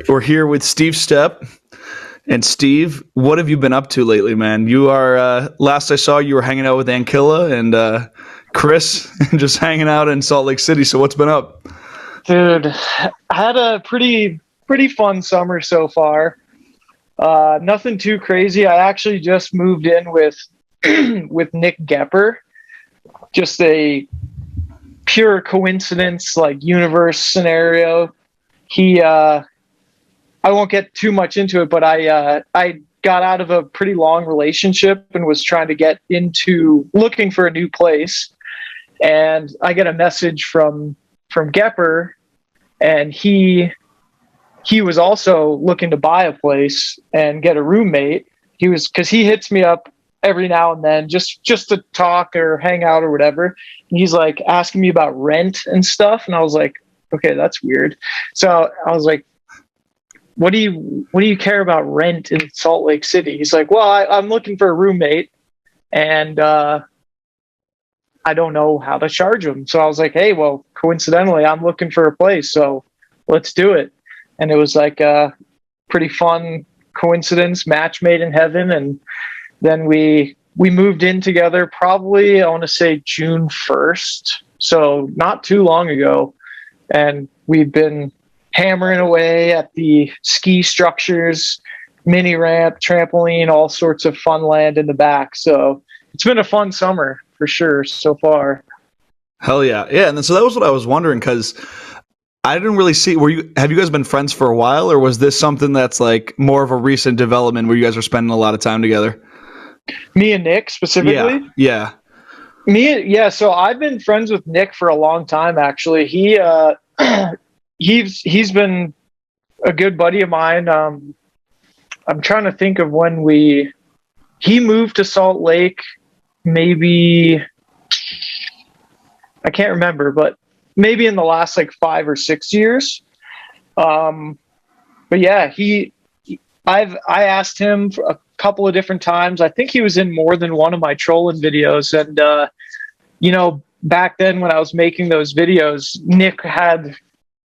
We're here with Steve Stepp. And Steve, what have you been up to lately, man? You are, last I saw, you were hanging out with Ankilla and Chris, and just hanging out in Salt Lake City. So what's been up? Dude, I had a pretty fun summer so far. Nothing too crazy. I actually just moved in with with Nick Gepper. Just a pure coincidence, like universe scenario. I won't get too much into it, but I got out of a pretty long relationship and was trying to get into looking for a new place. And I get a message from Gepper, and he was also looking to buy a place and get a roommate. Because he hits me up every now and then just to talk or hang out or whatever. And he's like asking me about rent and stuff. And I was like, okay, that's weird. So I was like, what do you care about rent in Salt Lake City? He's like, well, I'm looking for a roommate, and I don't know how to charge them. So I was like, hey, well, coincidentally, I'm looking for a place, so let's do it. And it was like a pretty fun coincidence, match made in heaven. And then we moved in together probably, I want to say June 1st. So not too long ago. And we've been hammering away at the ski structures, mini ramp, trampoline, all sorts of fun land in the back. So it's been a fun summer for sure so far. Hell yeah. Yeah. And then, so that was what I was wondering, because I didn't really see, have you guys been friends for a while, or was this something that's like more of a recent development where you guys are spending a lot of time together? Me and Nick specifically? Yeah. So I've been friends with Nick for a long time, actually. He's been a good buddy of mine. I'm trying to think of when he moved to Salt Lake, maybe, I can't remember, but maybe in the last like 5 or 6 years. But yeah, I asked him a couple of different times. I think he was in more than one of my trolling videos. And, back then when I was making those videos, Nick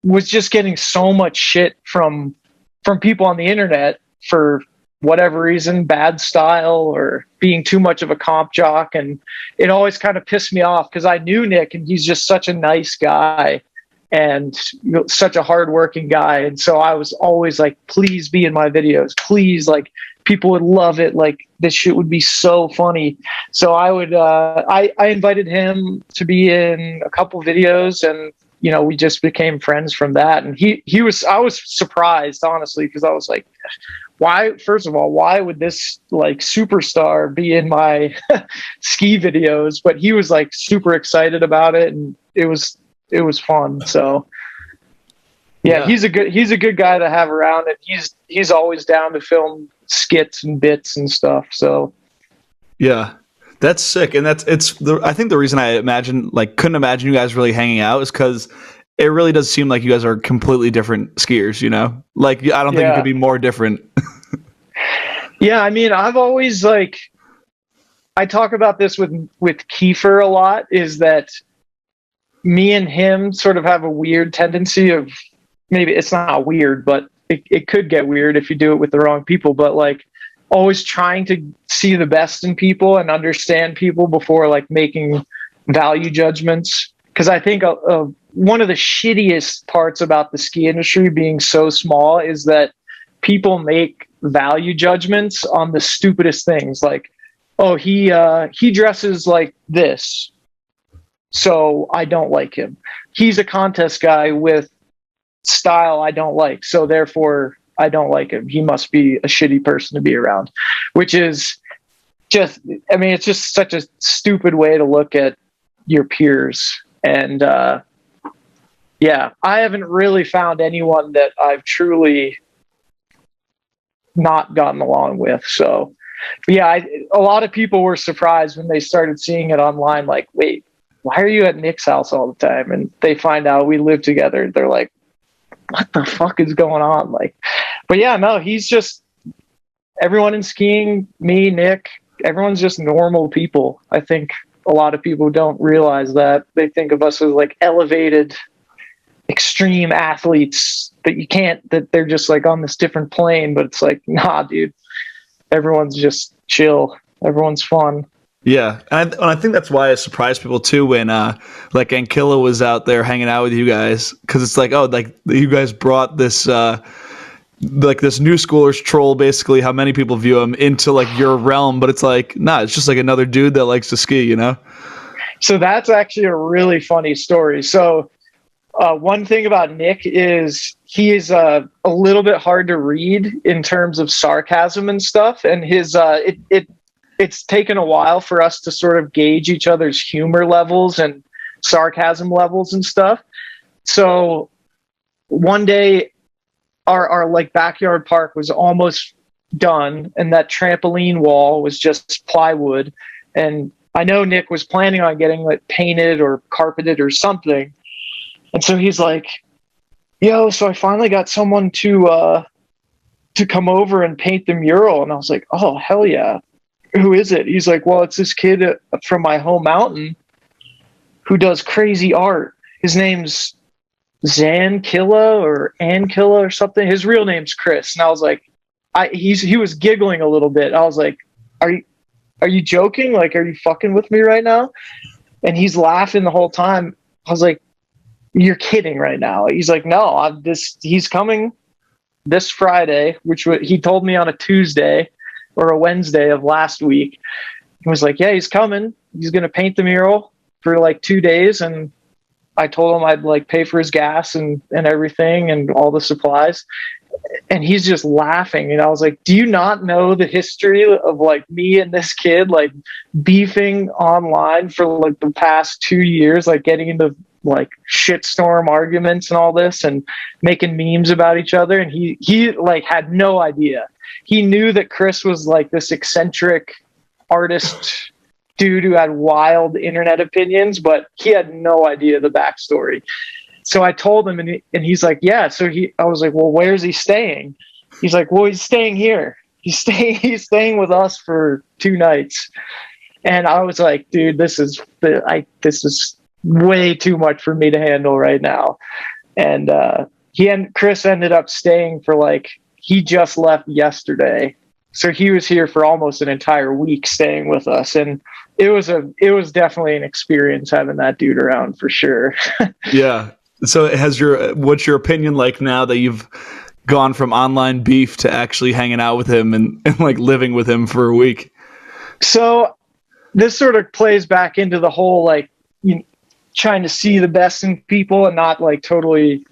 was just getting so much shit from people on the internet for whatever reason, bad style or being too much of a comp jock. And it always kind of pissed me off because I knew Nick and he's just such a nice guy and such a hardworking guy. And so I was always like, please be in my videos. Please, like, people would love it. Like, this shit would be so funny. So I would, I invited him to be in a couple videos, and we just became friends from that. And I was surprised, honestly, because I was like, first of all, why would this like superstar be in my ski videos? But he was like super excited about it, and it was fun. So yeah, he's a good guy to have around, and he's always down to film skits and bits and stuff. So yeah. That's sick, and I think the reason I couldn't imagine you guys really hanging out is because it really does seem like you guys are completely different skiers. Like I don't think it could be more different. Yeah, I mean, I've always I talk about this with Kiefer a lot. Is that me and him sort of have a weird tendency of, maybe it's not weird, but it could get weird if you do it with the wrong people. But like, always trying to see the best in people and understand people before like making value judgments. Because I think one of the shittiest parts about the ski industry being so small is that people make value judgments on the stupidest things. Like, oh, he dresses like this, so I don't like him. He's a contest guy with style I don't like, so therefore I don't like him. He must be a shitty person to be around, which is just, I mean, it's just such a stupid way to look at your peers. And yeah, I haven't really found anyone that I've truly not gotten along with. So yeah, a lot of people were surprised when they started seeing it online. Like, wait, why are you at Nick's house all the time? And they find out we live together. They're like, what the fuck is going on? Like, but yeah, no, he's just, everyone in skiing, me, Nick, everyone's just normal people. I think a lot of people don't realize that. They think of us as like elevated extreme athletes that they're just like on this different plane, but it's like, nah, dude, everyone's just chill. Everyone's fun. Yeah, and I think that's why it surprised people too when like Ankilla was out there hanging out with you guys, because it's like, oh, like you guys brought this like this new schoolers troll, basically how many people view him, into like your realm, but it's like, nah, it's just like another dude that likes to ski, you know? So that's actually a really funny story. So one thing about Nick is he is a little bit hard to read in terms of sarcasm and stuff, and his it's taken a while for us to sort of gauge each other's humor levels and sarcasm levels and stuff. So one day our like backyard park was almost done, and that trampoline wall was just plywood, and I know Nick was planning on getting it painted or carpeted or something. And so he's like, yo, so I finally got someone to come over and paint the mural. And I was like, oh, hell yeah. Who is it? He's like, well, it's this kid from my home mountain who does crazy art. His name's Zankilla or Ankilla or something. His real name's Chris. And I was like, he was giggling a little bit. I was like, are you joking? Like, are you fucking with me right now? And he's laughing the whole time. I was like, you're kidding right now. He's like, no, he's coming this Friday, which he told me on a Tuesday or a Wednesday of last week. He was like, yeah, he's coming. He's going to paint the mural for like 2 days. And I told him I'd like pay for his gas and everything and all the supplies. And he's just laughing. And I was like, do you not know the history of like me and this kid, like beefing online for like the past 2 years, like getting into like shitstorm arguments and all this and making memes about each other? And he like had no idea. He knew that Chris was like this eccentric artist dude who had wild internet opinions, but he had no idea the backstory. So I told him, and he's like, yeah. So I was like, well, where's he staying? He's like, well, he's staying here. He's staying with us for 2 nights. And I was like, dude, this is way too much for me to handle right now. And Chris ended up staying for like, he just left yesterday. So he was here for almost an entire week staying with us. And it was definitely an experience having that dude around for sure. Yeah. So what's your opinion like now that you've gone from online beef to actually hanging out with him and like living with him for a week? So this sort of plays back into the whole, like, trying to see the best in people and not like totally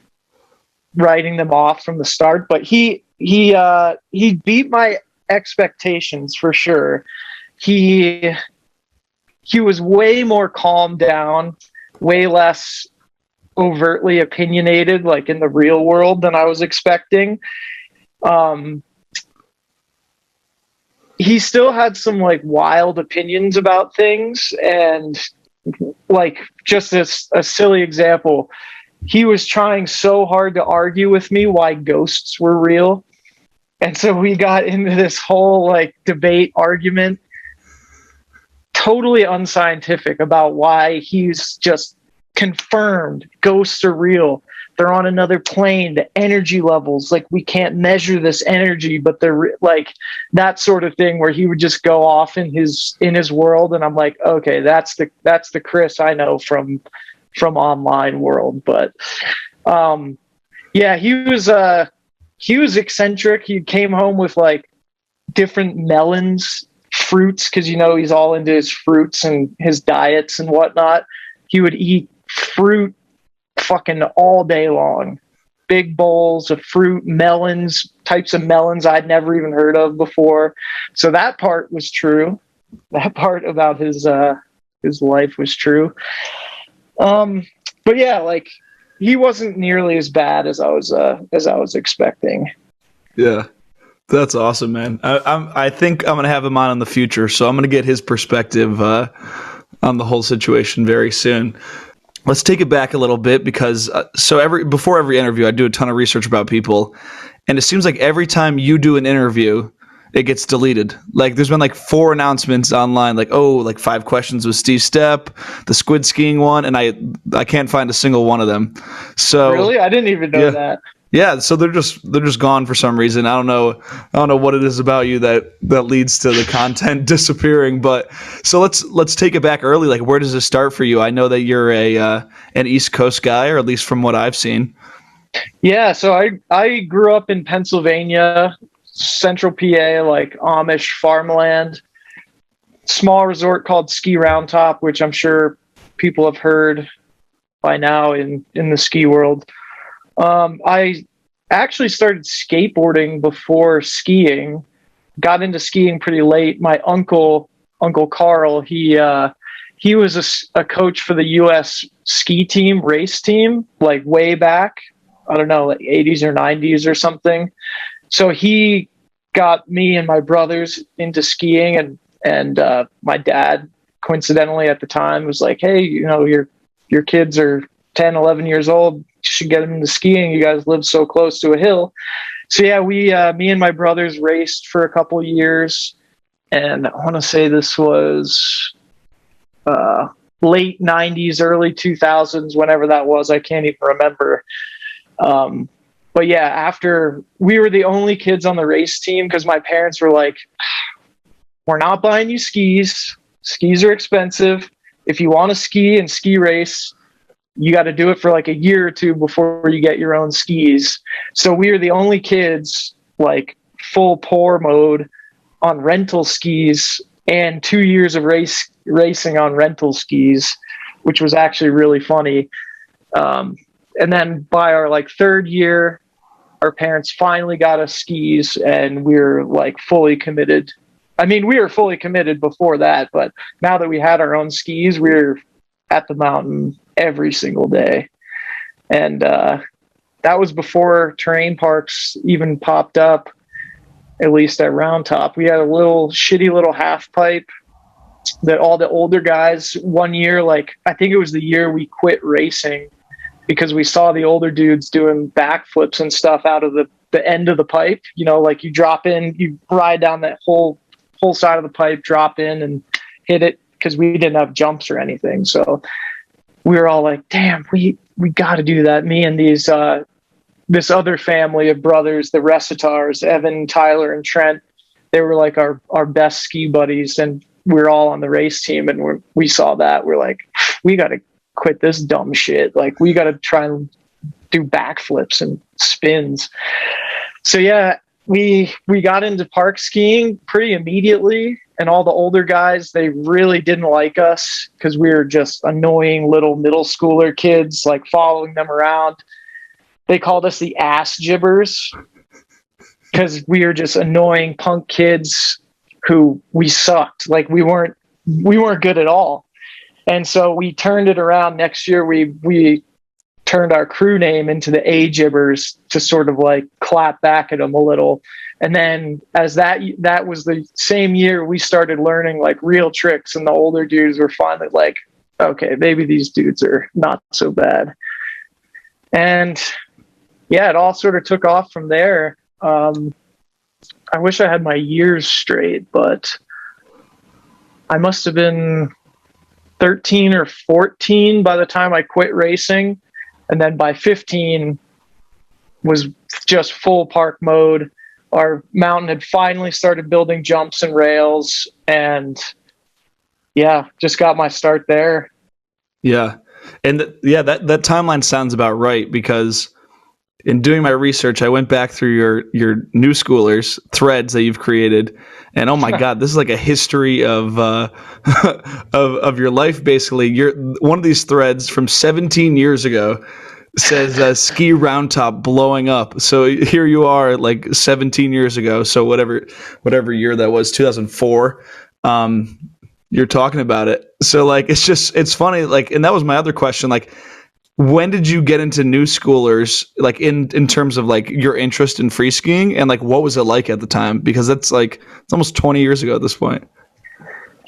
writing them off from the start. But he beat my expectations for sure. He was way more calmed down, way less overtly opinionated, like in the real world, than I was expecting. He still had some like wild opinions about things, and like just as a silly example, he was trying so hard to argue with me why ghosts were real. And so we got into this whole like debate argument, totally unscientific, about why he's just confirmed ghosts are real. They're on another plane. The energy levels, like, we can't measure this energy, but they're like that sort of thing, where he would just go off in his world. And I'm like, okay, that's the Chris I know from online world. But yeah, he was eccentric. He came home with like different melons, fruits, because he's all into his fruits and his diets and whatnot. He would eat fruit fucking all day long. Big bowls of fruit, melons, types of melons I'd never even heard of before. So that part was true. That part about his life was true. But yeah, like, he wasn't nearly as bad as I was expecting. Yeah, that's awesome, man. I think I'm gonna have him on in the future, so I'm gonna get his perspective on the whole situation very soon. Let's take it back a little bit, because before every interview, I do a ton of research about people, and it seems like every time you do an interview, it gets deleted. Like there's been like 4 announcements online, like, oh, like 5 questions with Steve Stepp, the squid skiing one, and I can't find a single one of them. So Really? I didn't even know that. yeah, so they're just gone for some reason. I don't know what it is about you that leads to the content disappearing. But so let's take it back early. Like, where does it start for you? I know that you're an East Coast guy, or at least from what I've seen. Yeah, so I grew up in Pennsylvania, central PA, like Amish farmland, small resort called Ski Round Top, which I'm sure people have heard by now in the ski world. I actually started skateboarding before skiing. Got into skiing pretty late. My Uncle Carl, he was a coach for the U.S. ski team, race team, like way back. I don't know, like 80s or 90s or something. So he got me and my brothers into skiing, and my dad, coincidentally at the time, was like, "Hey, your kids are 10, 11 years old. You should get them into skiing. You guys live so close to a hill." So yeah, me and my brothers raced for a couple of years, and I want to say this was late 90s, early 2000s, whenever that was. I can't even remember. But yeah, after we were the only kids on the race team, because my parents were like, "We're not buying you skis. Skis are expensive. If you want to ski and ski race, you got to do it for like a year or two before you get your own skis." So we were the only kids, like full pour mode on rental skis, and 2 years of racing on rental skis, which was actually really funny. And then by our like 3rd year, our parents finally got us skis, and we're like fully committed. I mean, we were fully committed before that, but now that we had our own skis, we're at the mountain every single day. And that was before terrain parks even popped up, at least at Round Top. We had a shitty little half pipe that all the older guys, one year, like I think it was the year we quit racing, because we saw the older dudes doing backflips and stuff out of the end of the pipe. Like you drop in, you ride down that whole side of the pipe, drop in and hit it, because we didn't have jumps or anything. So we were all like, damn, we got to do that. Me and this other family of brothers, the Recitars, Evan, Tyler, and Trent, they were like our best ski buddies, and we were all on the race team, and we saw that. We're like, we got to quit this dumb shit. Like, we got to try and do backflips and spins. So yeah, we got into park skiing pretty immediately, and all the older guys, they really didn't like us because we were just annoying little middle schooler kids, like following them around. They called us the ass jibbers because we were just annoying punk kids who we sucked. Like we weren't good at all. And so we turned it around. Next year, we turned our crew name into the A Jibbers to sort of like clap back at them a little. And then as that was the same year, we started learning like real tricks, and the older dudes were finally like, okay, maybe these dudes are not so bad. And yeah, it all sort of took off from there. I wish I had my years straight, but I must have been 13 or 14 by the time I quit racing. And then by 15 was just full park mode. Our mountain had finally started building jumps and rails, and yeah, just got my start there. Yeah. And that timeline sounds about right, because in doing my research, I went back through your new schoolers threads that you've created, and oh my God, this is like a history of of your life. Basically, you're one of these threads from 17 years ago says ski round top blowing up. So here you are, like 17 years ago. So whatever year that was, 2004. You're talking about it. So like it's funny. Like, and that was my other question. Like, when did you get into new schoolers, like in terms of like your interest in free skiing, and like what was it like at the time? Because it's almost 20 years ago at this point.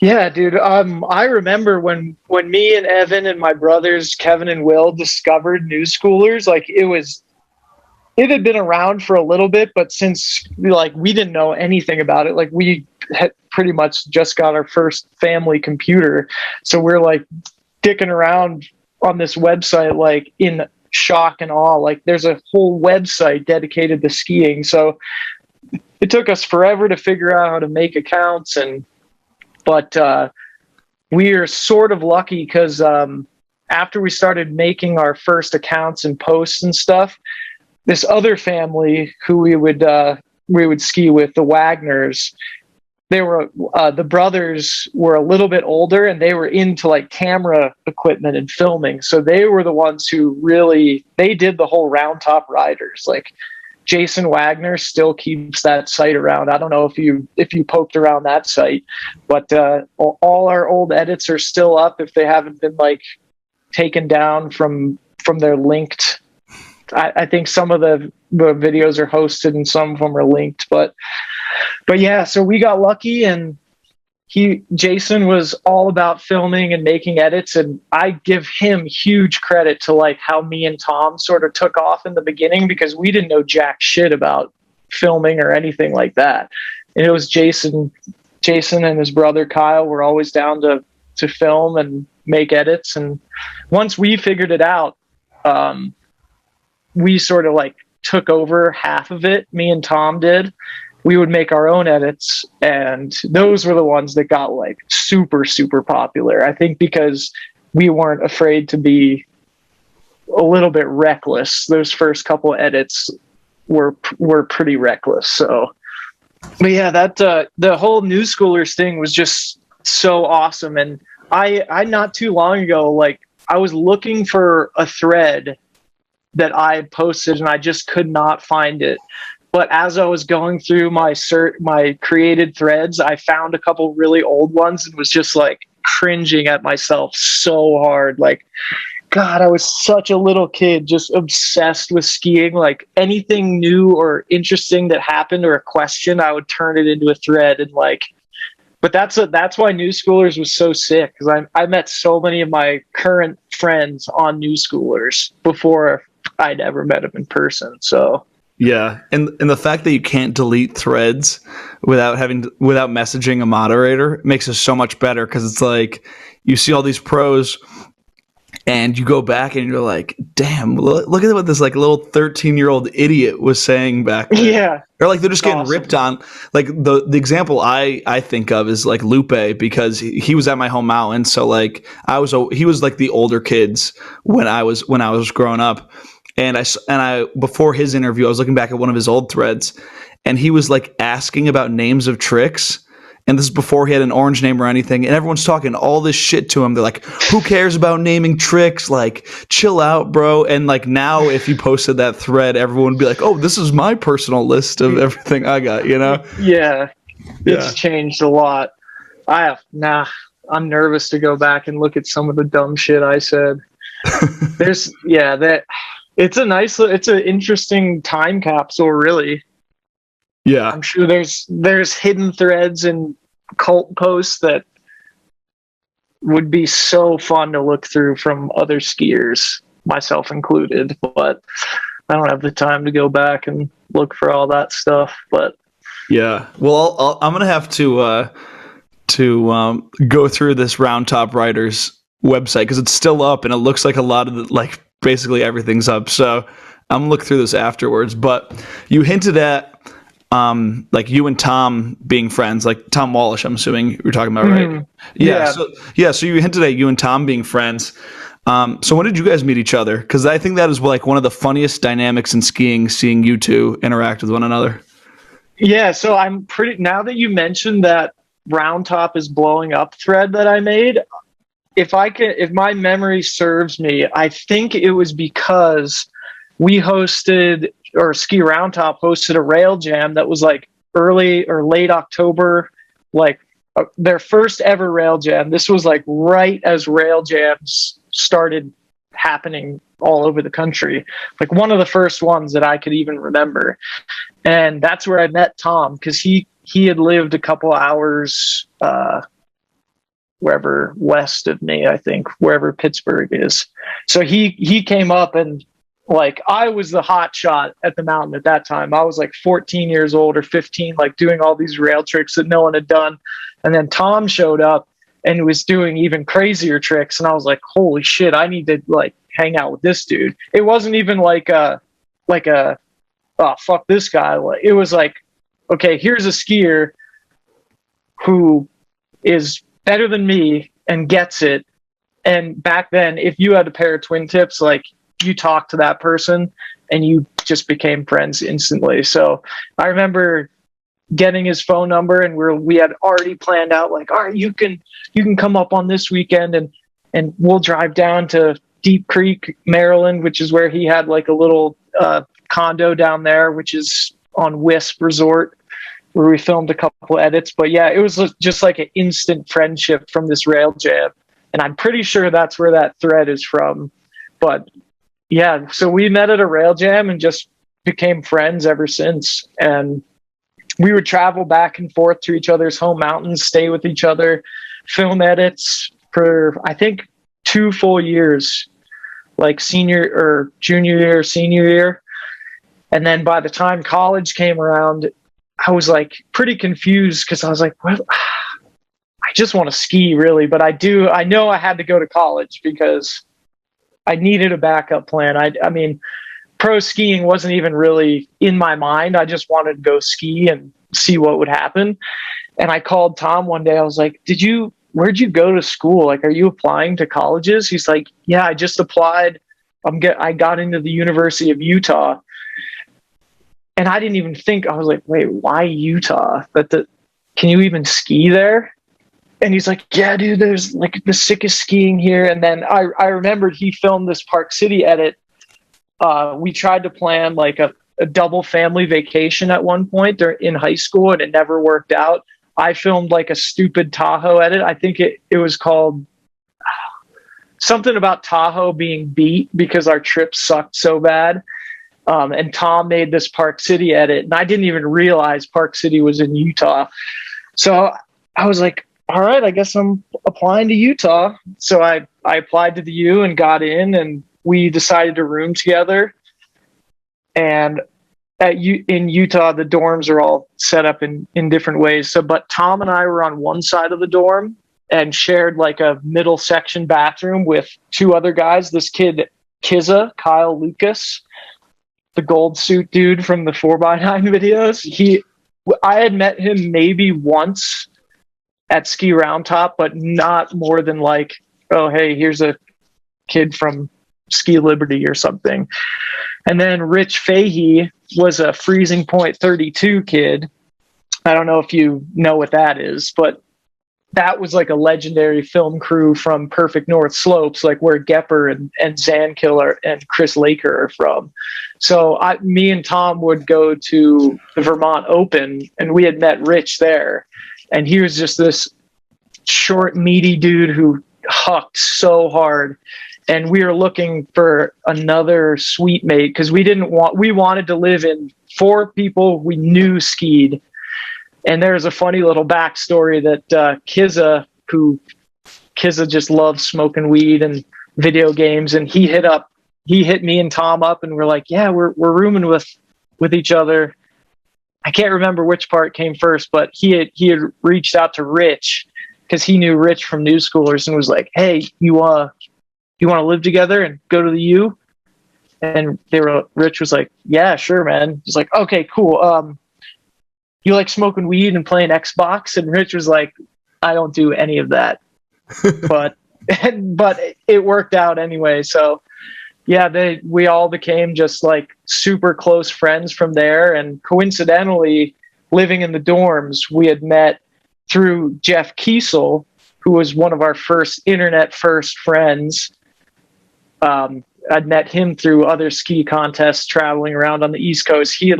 Yeah, dude. I remember when me and Evan and my brothers Kevin and Will discovered new schoolers. Like, it was it had been around for a little bit, but since like we didn't know anything about it, like we had pretty much just got our first family computer, so we're like dicking around on this website like in shock and awe. Like there's a whole website dedicated to skiing, so it took us forever to figure out how to make accounts, but we are sort of lucky because after we started making our first accounts and posts and stuff, this other family who we would ski with, the Wagners, they were the brothers were a little bit older and they were into like camera equipment and filming. So they were the ones who they did the whole Round Top Riders. Like Jason Wagner still keeps that site around. I don't know if you poked around that site, but all our old edits are still up if they haven't been like taken down from their linked. I think some of the videos are hosted and some of them are linked, but yeah, so we got lucky, and Jason was all about filming and making edits, and I give him huge credit to like how me and Tom sort of took off in the beginning, because we didn't know jack shit about filming or anything like that. And it was Jason and his brother Kyle were always down to film and make edits, and once we figured it out, we sort of like took over half of it. Me and Tom did. We would make our own edits, and those were the ones that got like super, super popular. I think because we weren't afraid to be a little bit reckless. Those first couple edits were pretty reckless. So, but yeah, that the whole New Schoolers thing was just so awesome. And I not too long ago, like I was looking for a thread that I posted and I just could not find it. But as I was going through my created threads, I found a couple really old ones and was just like cringing at myself so hard. Like, God, I was such a little kid, just obsessed with skiing. Like anything new or interesting that happened or a question, I would turn it into a thread. And like, but that's why New Schoolers was so sick, because I met so many of my current friends on New Schoolers before I'd ever met them in person. So yeah, and the fact that you can't delete threads without messaging a moderator makes it so much better, because it's like you see all these pros and you go back and you're like, damn, look at what this like little 13-year-old idiot was saying back then. Yeah. Or like they're just getting ripped on. Like the example I think of is like Lupe, because he was at my home mountain. So like he was like the older kids when I was growing up. And I before his interview, I was looking back at one of his old threads, and he was like asking about names of tricks. And this is before he had an orange name or anything. And everyone's talking all this shit to him. They're like, who cares about naming tricks? Like, chill out, bro. And like now, if you posted that thread, everyone would be like, oh, this is my personal list of everything I got, you know? Yeah. It's changed a lot. I'm nervous to go back and look at some of the dumb shit I said. It's an interesting time capsule, really. Yeah. I'm sure there's hidden threads and cult posts that would be so fun to look through from other skiers, myself included, but I don't have the time to go back and look for all that stuff. But yeah, well, I'm gonna have to go through this Round Top Riders website, because it's still up and it looks like a lot of like basically everything's up. So I'm gonna look through this afterwards. But you hinted at like you and Tom being friends, like Tom Wallish, I'm assuming you were talking about, right? Yeah. So you hinted at you and Tom being friends. So when did you guys meet each other? Because I think that is like one of the funniest dynamics in skiing, seeing you two interact with one another. Yeah, so now that you mentioned that Round Top is blowing up thread that I made, if my memory serves me, I think it was because we hosted, or Ski Round Top hosted, a rail jam that was like early or late October, like their first ever rail jam. This was like right as rail jams started happening all over the country, like one of the first ones that I could even remember. And that's where I met Tom, because he had lived a couple hours wherever west of me, I think, wherever Pittsburgh is. So he came up, and like I was the hot shot at the mountain at that time. I was like 14 years old or 15, like doing all these rail tricks that no one had done. And then Tom showed up and was doing even crazier tricks. And I was like, holy shit, I need to like hang out with this dude. It wasn't even like a, oh, fuck this guy. It was like, okay, here's a skier who is better than me and gets it. And back then, if you had a pair of twin tips, like you talked to that person and you just became friends instantly. So I remember getting his phone number, and we had already planned out like, all right, you can come up on this weekend and we'll drive down to Deep Creek, Maryland, which is where he had like a little condo down there, which is on Wisp Resort, where we filmed a couple edits. But yeah, it was just like an instant friendship from this rail jam. And I'm pretty sure that's where that thread is from. But yeah, so we met at a rail jam and just became friends ever since. And we would travel back and forth to each other's home mountains, stay with each other, film edits for, I think, 2 full years, like junior year, senior year. And then by the time college came around, I was like pretty confused because I was like, well, I just want to ski really, but I know I had to go to college because I needed a backup plan. I mean, pro skiing wasn't even really in my mind. I just wanted to go ski and see what would happen. And I called Tom one day. I was like, where'd you go to school? Like, are you applying to colleges? He's like, yeah, I just applied. I got into the University of Utah. And I didn't even think, I was like, wait, why Utah? Can you even ski there? And he's like, yeah, dude, there's like the sickest skiing here. And then I remembered he filmed this Park City edit. We tried to plan like a double family vacation at one point in high school, and it never worked out. I filmed like a stupid Tahoe edit. I think it was called something about Tahoe being beat because our trip sucked so bad. And Tom made this Park City edit, and I didn't even realize Park City was in Utah. So I was like, all right, I guess I'm applying to Utah. So I applied to the U and got in, and we decided to room together. And in Utah, the dorms are all set up in different ways. So, but Tom and I were on one side of the dorm and shared like a middle section bathroom with 2 other guys. This kid, Kyle Lucas, the gold suit dude from the 4x9 videos. I had met him maybe once at Ski Round Top, but not more than like, oh, hey, here's a kid from Ski Liberty or something. And then Rich Fahey was a Freezing Point 32 kid. I don't know if you know what that is, but that was like a legendary film crew from Perfect North Slopes, like where Gepper and Zankiller and Chris Laker are from. So me and Tom would go to the Vermont Open, and we had met Rich there. And he was just this short, meaty dude who hucked so hard. And we were looking for another suite mate because we wanted to live in 4 people we knew skied. And there's a funny little backstory that Kizza just loves smoking weed and video games, and he hit me and Tom up, and we're like, yeah, we're rooming with each other. I can't remember which part came first, but he had reached out to Rich because he knew Rich from New Schoolers and was like, hey, you want to live together and go to the U? And Rich was like, yeah, sure, man. He's like, okay, cool. You like smoking weed and playing Xbox? And Rich was like, I don't do any of that. but it worked out anyway. So yeah, we all became just like super close friends from there. And coincidentally, living in the dorms, we had met through Jeff Kiesel, who was one of our internet first friends. I'd met him through other ski contests traveling around on the East Coast. He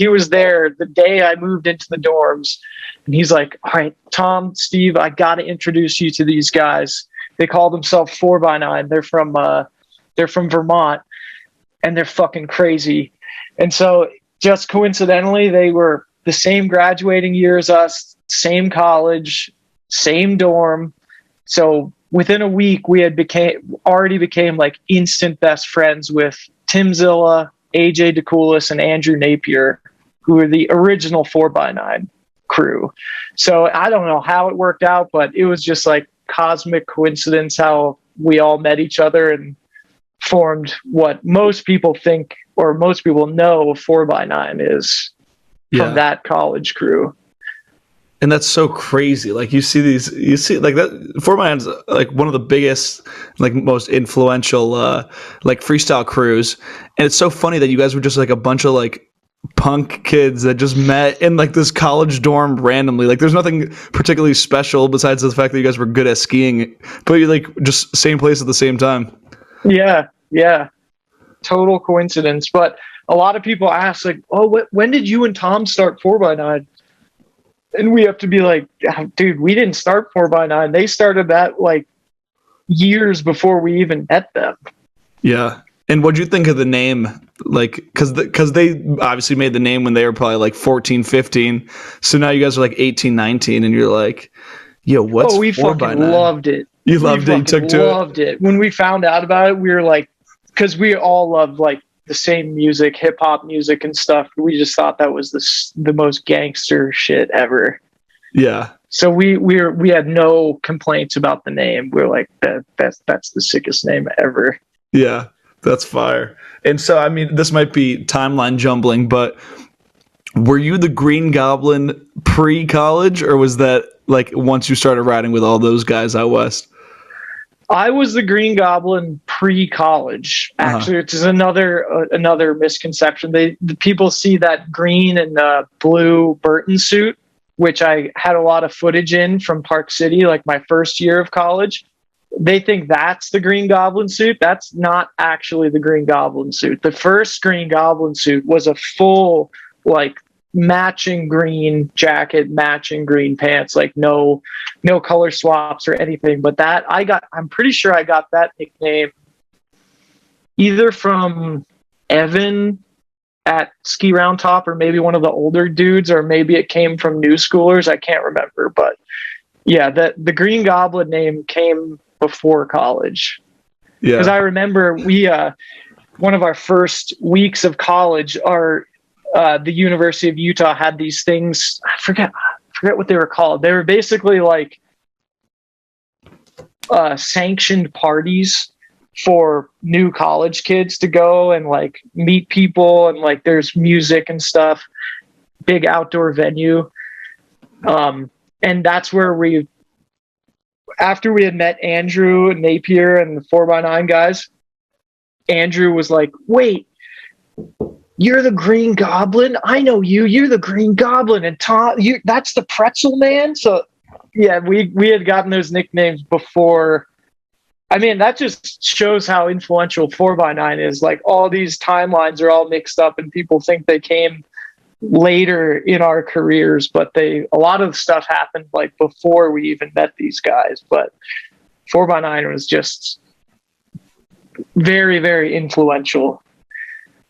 was there the day I moved into the dorms, and he's like, all right, Tom, Steve, I got to introduce you to these guys. They call themselves 4x9. They're from Vermont, and they're fucking crazy. And so just coincidentally, they were the same graduating year as us, same college, same dorm. So within a week, we had already became like instant best friends with Tim Zilla, AJ DeCoulis, and Andrew Napier, who were the original 4x9 crew. So I don't know how it worked out, but it was just like cosmic coincidence how we all met each other and formed what most people think or most people know 4x9 is from that college crew. And that's so crazy. Like you see like that 4x9's like one of the biggest, like most influential, like freestyle crews. And it's so funny that you guys were just like a bunch of like punk kids that just met in like this college dorm randomly. Like there's nothing particularly special besides the fact that you guys were good at skiing, but you like just same place at the same time. Yeah. Total coincidence. But a lot of people ask like, oh, when did you and Tom start 4x9? And we have to be like, dude, we didn't start 4x9. They started that like years before we even met them. Yeah. And what'd you think of the name? Like, because they obviously made the name when they were probably like 14, 15. So now you guys are like 18, 19, and you're like, yo, what's 4x9? We fucking loved it. You loved it? You took to it? Loved it. When we found out about it, we were like, because we all loved like the same music, hip hop music and stuff. We just thought that was the most gangster shit ever. Yeah. So we had no complaints about the name. We were like, that's the sickest name ever. Yeah, that's fire. And so, I mean, this might be timeline jumbling, but were you the Green Goblin pre-college, or was that like once you started riding with all those guys out west? I was the Green Goblin pre-college. Actually, it's another misconception. The people see that green and blue Burton suit, which I had a lot of footage in from Park City, like my first year of college. They think that's the Green Goblin suit. That's not actually the Green Goblin suit. The first Green Goblin suit was a full, like, matching green jacket, matching green pants, like no color swaps or anything. But that I'm pretty sure I got that nickname either from Evan at Ski Round Top or maybe one of the older dudes, or maybe it came from New Schoolers. I can't remember, but yeah, the Green Goblin name came before college. Yeah, because I remember we one of our first weeks of college, the University of Utah had these things. I forget what they were called. They were basically like sanctioned parties for new college kids to go and like meet people, and like there's music and stuff, big outdoor venue. And that's where after we had met Andrew Napier and the 4x9 guys, Andrew was like, wait, you're the Green Goblin? I know you. You're the Green Goblin. And Tom, that's the Pretzel Man? So, yeah, we had gotten those nicknames before. I mean, that just shows how influential 4x9 is. Like, all these timelines are all mixed up, and people think they came later in our careers, but a lot of stuff happened, like, before we even met these guys. But 4x9 was just very, very influential.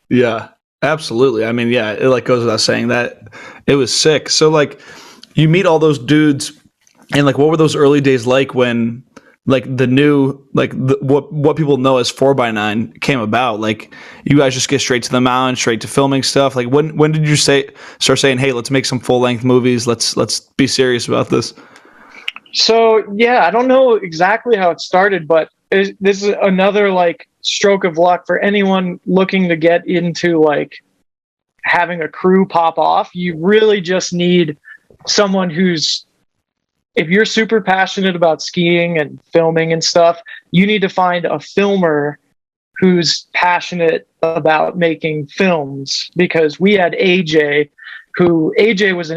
Yeah. Absolutely. I mean, yeah, it like goes without saying that it was sick. So like you meet all those dudes, and like what were those early days like when like the new like what people know as 4x9 came about? Like you guys just get straight to the mountain, straight to filming stuff. Like when did you start saying, hey, let's make some full-length movies, let's be serious about this? So yeah, I don't know exactly how it started, but this is another like stroke of luck for anyone looking to get into like having a crew pop off. You really just need someone if you're super passionate about skiing and filming and stuff, you need to find a filmer who's passionate about making films. Because we had AJ was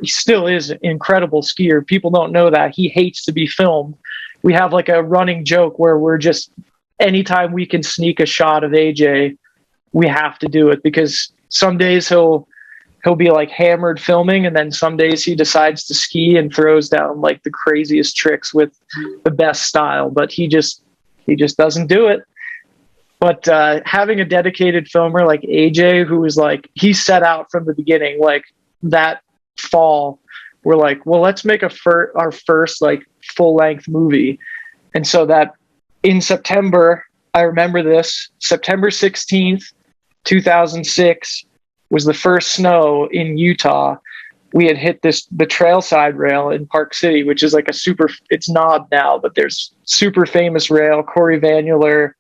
he still is an incredible skier. People don't know that. He hates to be filmed. We have like a running joke where we're just, anytime we can sneak a shot of AJ, we have to do it, because some days he'll be like hammered filming, and then some days he decides to ski and throws down like the craziest tricks with the best style, but he just doesn't do it. But having a dedicated filmer like AJ, who was like, he set out from the beginning, like that fall, we're like, well, let's make our first like full length movie. And so that in September I remember this. September 16th, 2006 was the first snow in Utah. We had hit the trail side rail in Park City, which is like it's knobbed now, but there's super famous rail. Corey Vanuler,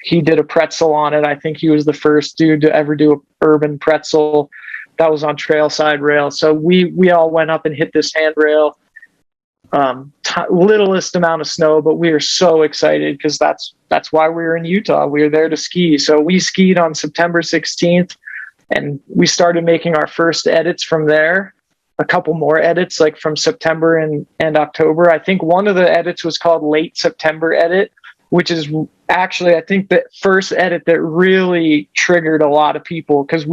he did a pretzel on it. I think he was the first dude to ever do an urban pretzel. That was on trail side rail. So we all went up and hit this handrail. Littlest amount of snow, but we were so excited because that's why we were in Utah. We were there to ski. So we skied on September 16th. And we started making our first edits from there, a couple more edits like from September and October. I think one of the edits was called Late September Edit, which is actually, I think, the first edit that really triggered a lot of people because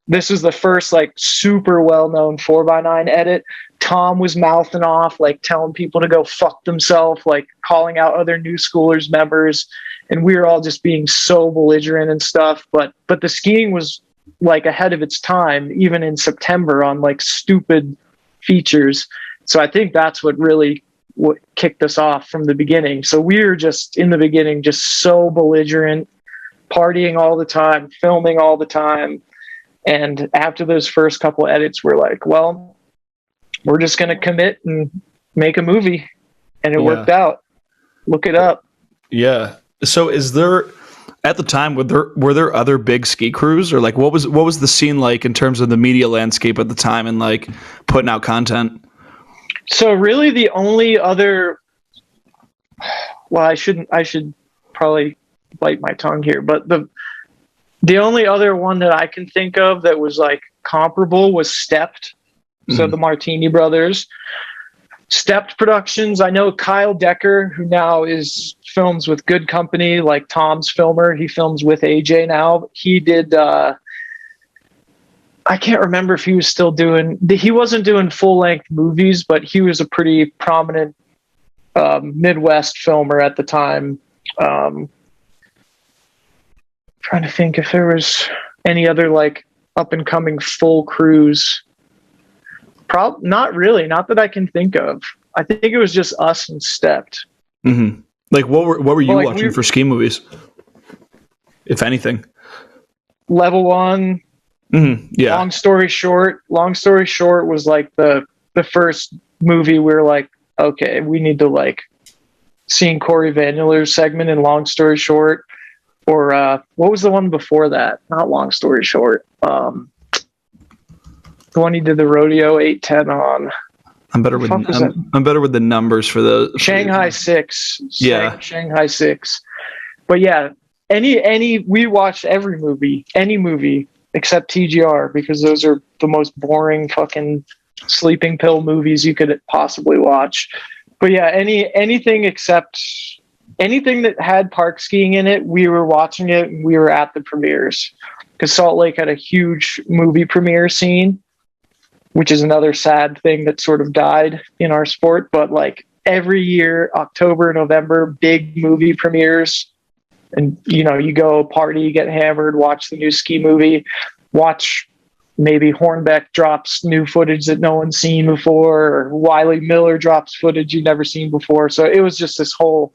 this was the first like super well-known 4x9 edit. Tom was mouthing off, like telling people to go fuck themselves, like calling out other New Schoolers members. And we were all just being so belligerent and stuff. But the skiing was like ahead of its time, even in September on like stupid features. So I think that's what kicked us off from the beginning. So we were just in the beginning, just so belligerent, partying all the time, filming all the time. And after those first couple edits, we're like, well, we're just going to commit and make a movie. And it worked out. Look it up. Yeah. So at the time, were there other big ski crews, or like what was the scene like in terms of the media landscape at the time and like putting out content? So really the only other, well, I should probably bite my tongue here, but the only other one that I can think of that was like comparable was Stepped. So the Martini brothers. Stepped Productions. I know Kyle Decker, who now films with Good Company, like Tom's filmer. He films with AJ now. He did. I can't remember if he was still doing. He wasn't doing full length movies, but he was a pretty prominent Midwest filmer at the time. Trying to think if there was any other like up and coming full crews. Not really. Not that I can think of. I think it was just us and Stepped. Mm-hmm. Like what were you watching for ski movies, if anything? Level One. Mm-hmm. Yeah. Long Story Short. Long Story Short was like the first movie we were like, okay, we need to like seeing Corey Vanuler's segment in Long Story Short, or what was the one before that? Not Long Story Short. The one he did the Rodeo 810 on. I'm better with the numbers for those. Shanghai 6. Yeah. Shanghai 6. But yeah, we watched any movie except TGR, because those are the most boring fucking sleeping pill movies you could possibly watch. But yeah, anything that had park skiing in it, we were watching it and we were at the premieres, because Salt Lake had a huge movie premiere scene, which is another sad thing that sort of died in our sport. But like every year, October, November, big movie premieres. And, you go party, get hammered, watch the new ski movie, watch maybe Hornbeck drops new footage that no one's seen before, or Wiley Miller drops footage you've never seen before. So it was just this whole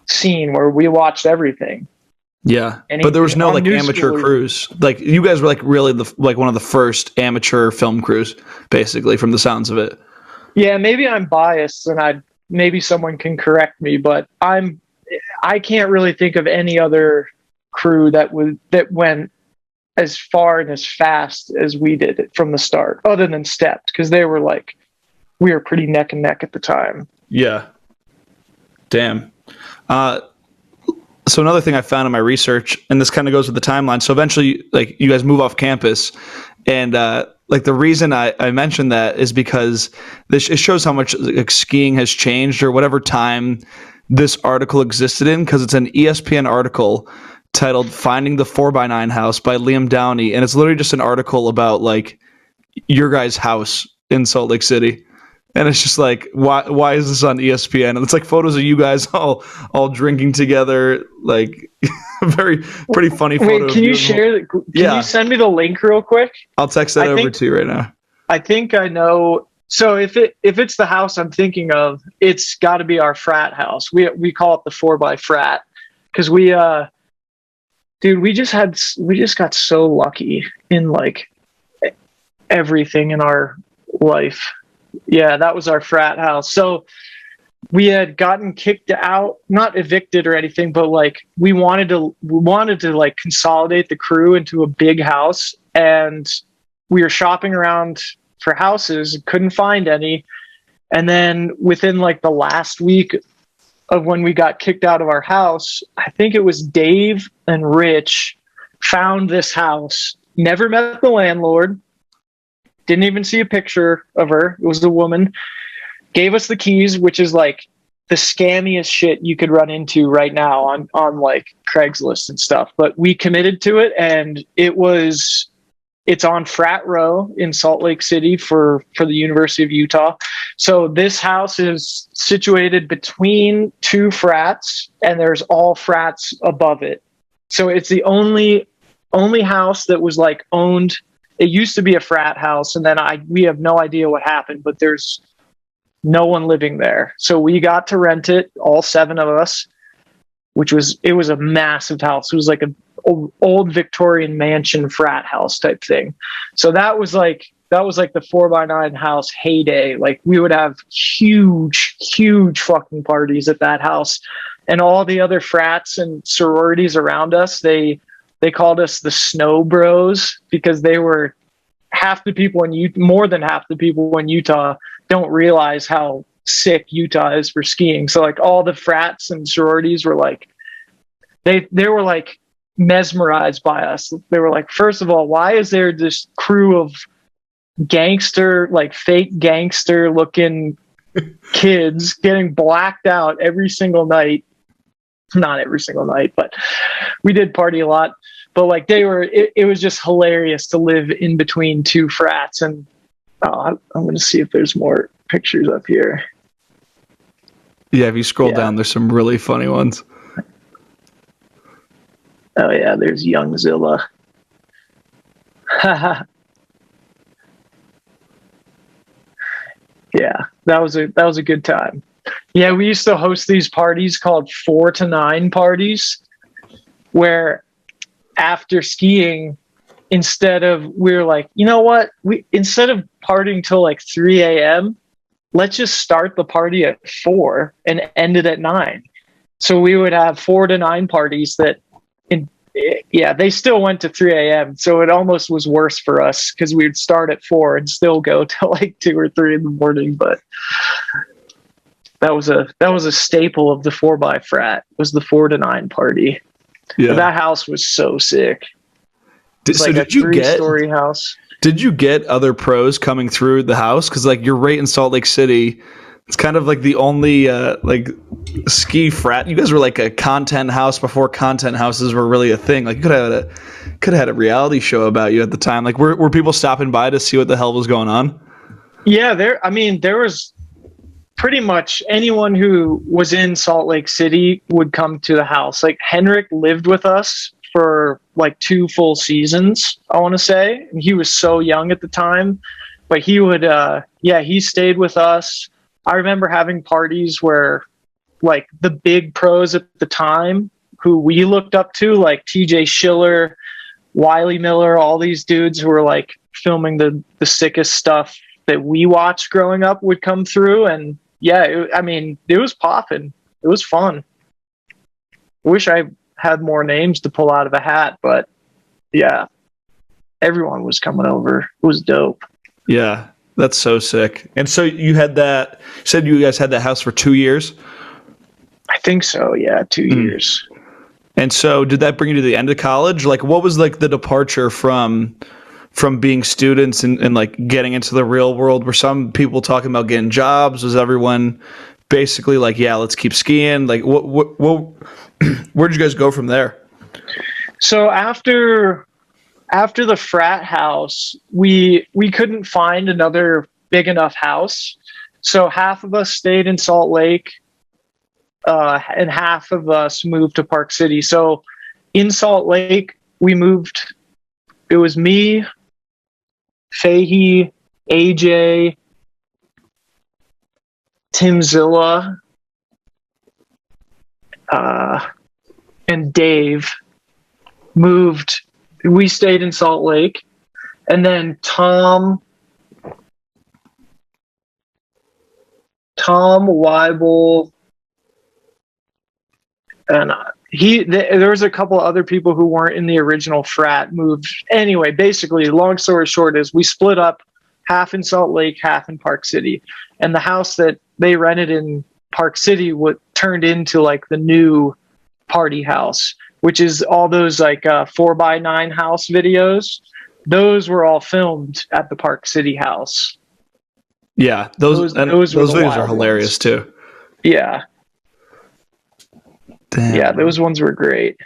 scene where we watched everything. Yeah, but there was no like amateur crews. Like you guys were like really one of the first amateur film crews, basically, from the sounds of it. Yeah, maybe I'm biased, and maybe someone can correct me, but I can't really think of any other crew that went as far and as fast as we did it from the start, other than Stepped, because we were pretty neck and neck at the time. Yeah. Damn. So another thing I found in my research, and this kind of goes with the timeline. So eventually, like you guys move off campus, and like the reason I mentioned that is because it shows how much like skiing has changed, or whatever time this article existed in, because it's an ESPN article titled "Finding the 4x9 House" by Liam Downey, and it's literally just an article about like your guys' house in Salt Lake City. And it's just like, why is this on ESPN? And it's like photos of you guys all drinking together, like pretty funny photo. Wait, can you share? Can you send me the link real quick? I'll text that over to you right now. I think I know. So if it's the house I'm thinking of, it's got to be our frat house. We call it the 4x frat. because dude, we just got so lucky in like everything in our life. Yeah, that was our frat house. So we had gotten kicked out, not evicted or anything, but like we wanted to like consolidate the crew into a big house, and we were shopping around for houses, couldn't find any. And then within like the last week of when we got kicked out of our house, I think it was Dave and Rich found this house. Never met the landlord. Didn't even see a picture of her. It was a woman. Gave us the keys, which is like the scammiest shit you could run into right now on like Craigslist and stuff. But we committed to it, and it's on Frat Row in Salt Lake City for the University of Utah. So this house is situated between two frats, and there's all frats above it. So it's the only house that was like owned. It used to be a frat house, and then we have no idea what happened, but there's no one living there. So we got to rent it, all 7 of us, it was a massive house. It was like an old Victorian mansion frat house type thing. So that was like the 4x9 house heyday. Like we would have huge fucking parties at that house, and all the other frats and sororities around us, they called us the Snow Bros, because they were more than half the people in Utah don't realize how sick Utah is for skiing. So like all the frats and sororities were like, they were like mesmerized by us. They were like, first of all, why is there this crew of gangster, like fake gangster looking kids getting blacked out every single night? Not every single night, but we did party a lot. But like it was just hilarious to live in between two frats. And I'm going to see if there's more pictures up here. Yeah, if you scroll down, there's some really funny ones. Oh yeah, there's Youngzilla. Yeah, that was a good time. Yeah, we used to host these parties called 4 to 9 parties, where after skiing, instead of instead of partying till like 3 a.m., let's just start the party at 4 and end it at 9. So we would have 4 to 9 parties they still went to 3 a.m. So it almost was worse for us, because we would start at 4 and still go till like 2 or 3 in the morning. But that was a staple of the 4x frat, was the 4 to 9 party. Yeah. But that house was so sick. It's like a 3-story house. Did you get other pros coming through the house? Because like you're right in Salt Lake City. It's kind of like the only like ski frat. You guys were like a content house before content houses were really a thing. Like you could have had a reality show about you at the time. Like were people stopping by to see what the hell was going on? Yeah, there was pretty much anyone who was in Salt Lake City would come to the house. Like Henrik lived with us for like 2 full seasons, I want to say. And he was so young at the time, but he would, he stayed with us. I remember having parties where like the big pros at the time who we looked up to, like TJ Schiller, Wiley Miller, all these dudes who were like filming the sickest stuff that we watched growing up, would come through. And yeah, it was popping. It was fun. I wish I had more names to pull out of a hat, but yeah, everyone was coming over. It was dope. Yeah, that's so sick. And so you said you guys had that house for 2 years? I think so, yeah, 2 years. And so did that bring you to the end of college? Like what was like the departure from being students and like getting into the real world? Were some people talking about getting jobs? Was everyone basically like, yeah, let's keep skiing? Like what where'd you guys go from there? So after the frat house, we couldn't find another big enough house. So half of us stayed in Salt Lake, and half of us moved to Park City. So in Salt Lake, we moved. It was me, Fahey, AJ, Tim Zilla, and Dave moved. We stayed in Salt Lake, and then Tom, Weibel, and there was a couple of other people who weren't in the original frat moved. Anyway, basically, long story short is we split up, half in Salt Lake, half in Park City, and the house that they rented in Park City turned into like the new party house, which is all those like 4x9 house videos. Those were all filmed at the Park City house. Yeah, those videos are hilarious ones. too. Yeah. Damn. Yeah, those ones were great.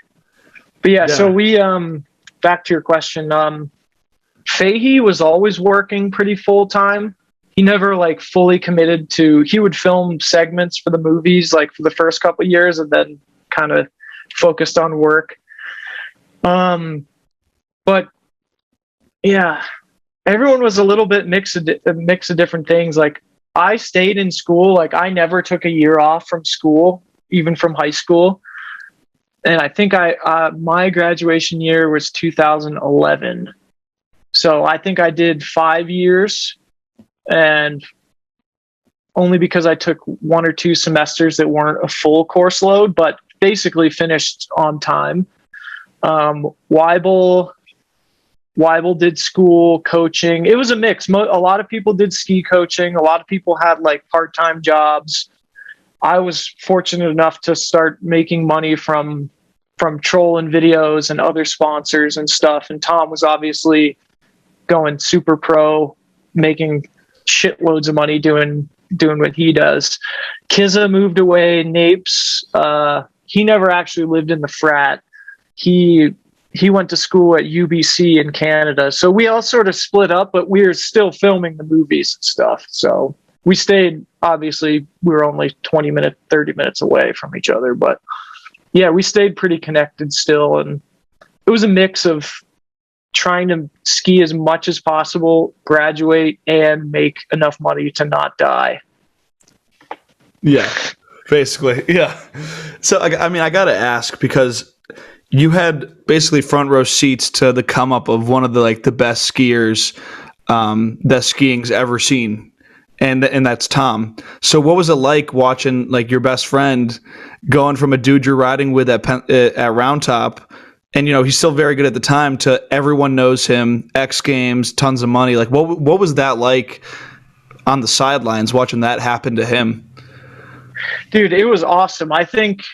But yeah, so we back to your question. Fahey was always working pretty full time. He never like fully committed to. He would film segments for the movies like for the first couple of years, and then kind of focused on work. But yeah, everyone was a little bit a mix of different things. Like I stayed in school. Like I never took a year off from school, even from high school. And I think my graduation year was 2011. So I think I did 5 years, and only because I took 1 or 2 semesters that weren't a full course load, but basically finished on time. Weibel did school coaching. It was a mix. A lot of people did ski coaching. A lot of people had like part-time jobs. I was fortunate enough to start making money from trolling videos and other sponsors and stuff. And Tom was obviously going super pro, making shitloads of money doing what he does. Kizza moved away. Napes, he never actually lived in the frat. He went to school at UBC in Canada. So we all sort of split up, but we were still filming the movies and stuff. So we stayed, obviously, we were only 30 minutes away from each other. But yeah, we stayed pretty connected still. And it was a mix of trying to ski as much as possible, graduate, and make enough money to not die. Yeah, basically. Yeah. So, I mean, I got to ask, because you had basically front row seats to the come up of one of the best skiers that skiing's ever seen. And that's Tom. So what was it like watching like your best friend going from a dude you're riding with at Round Top, and he's still very good at the time, to everyone knows him, X Games, tons of money. Like what was that like on the sidelines watching that happen to him? Dude, it was awesome. I think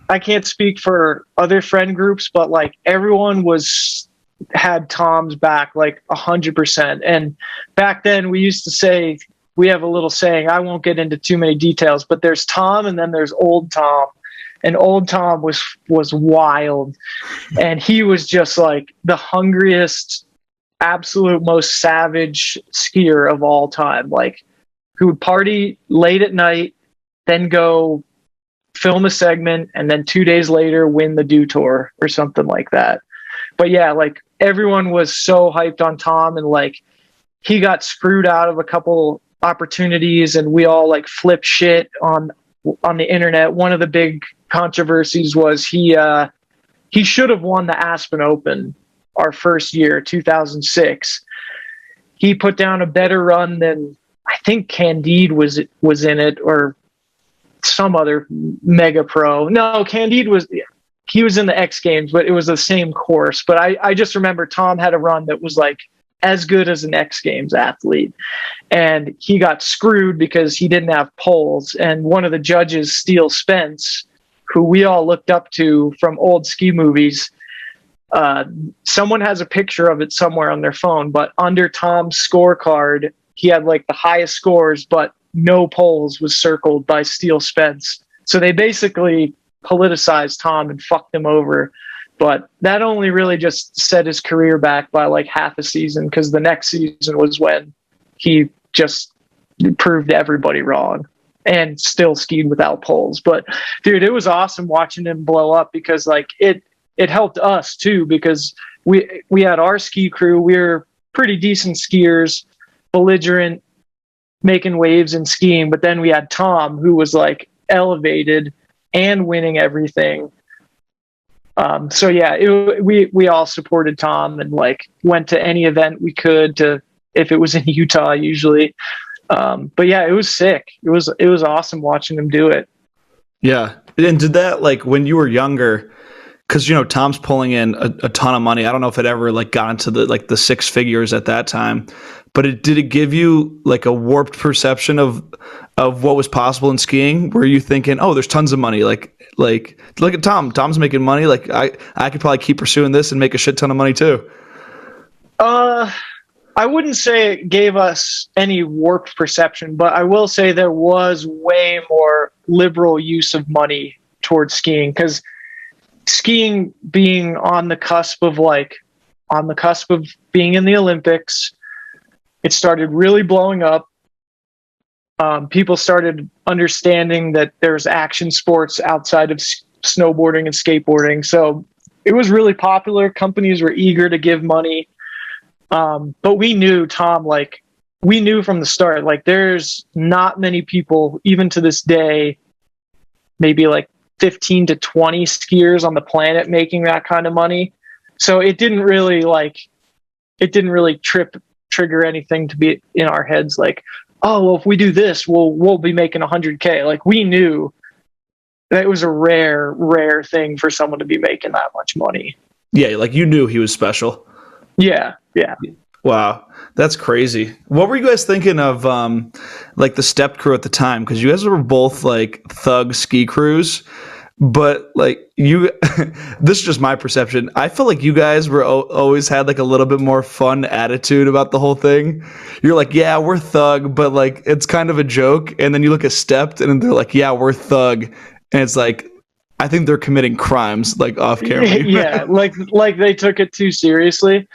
I can't speak for other friend groups, but like everyone had Tom's back like 100%. And back then we used to say, we have a little saying, I won't get into too many details, but there's Tom and then there's old Tom. And old Tom was wild. And he was just like the hungriest, absolute most savage skier of all time. Like, who would party late at night, then go film a segment, and then 2 days later win the Dew Tour or something like that. But yeah, like everyone was so hyped on Tom, and like he got screwed out of a couple opportunities, and we all like flip shit on the internet. One of the big controversies was he should have won the Aspen Open our first year, 2006. He put down a better run than, I think, Candide was in it, or some other mega pro. No, Candide was in the X Games, but it was the same course. But I just remember Tom had a run that was like as good as an X Games athlete, and he got screwed because he didn't have poles. And one of the judges, Steele Spence, who we all looked up to from old ski movies, someone has a picture of it somewhere on their phone, but under Tom's scorecard, he had like the highest scores, but no poles was circled by Steele Spence. So they basically politicized Tom and fucked him over. But that only really just set his career back by like half a season, because the next season was when he just proved everybody wrong and still skied without poles. But dude, it was awesome watching him blow up, because like it helped us too, because we had our ski crew. We were pretty decent skiers, belligerent, making waves and skiing. But then we had Tom, who was like elevated and winning everything. So yeah, we all supported Tom and like went to any event we could to, if it was in Utah usually. But yeah, it was sick. It was awesome watching him do it. Yeah. And did that, like, when you were younger, because, you know, Tom's pulling in a ton of money. I don't know if it ever like got into the six figures at that time, but did it give you like a warped perception of what was possible in skiing? Were you thinking, oh, there's tons of money? Like look at Tom. Tom's making money. Like I could probably keep pursuing this and make a shit ton of money too. I wouldn't say it gave us any warped perception, but I will say there was way more liberal use of money towards skiing, because skiing being on the cusp of being in the Olympics, it started really blowing up. People started understanding that there's action sports outside of snowboarding and skateboarding. So it was really popular. Companies were eager to give money. But we knew Tom, like we knew from the start, like there's not many people, even to this day, maybe like 15 to 20 skiers on the planet making that kind of money. So it didn't really trigger anything to be in our heads. Like, oh, well, if we do this, we'll be making 100K. Like we knew that it was a rare thing for someone to be making that much money. Yeah. Like you knew he was special. Yeah. Yeah. Wow, that's crazy. What were you guys thinking of, like the Stepp crew at the time? Because you guys were both like thug ski crews, but like you, this is just my perception. I feel like you guys were always had like a little bit more fun attitude about the whole thing. You're like, yeah, we're thug, but like it's kind of a joke. And then you look at Stepp, and they're like, yeah, we're thug, and it's like, I think they're committing crimes like off camera. Yeah, like they took it too seriously.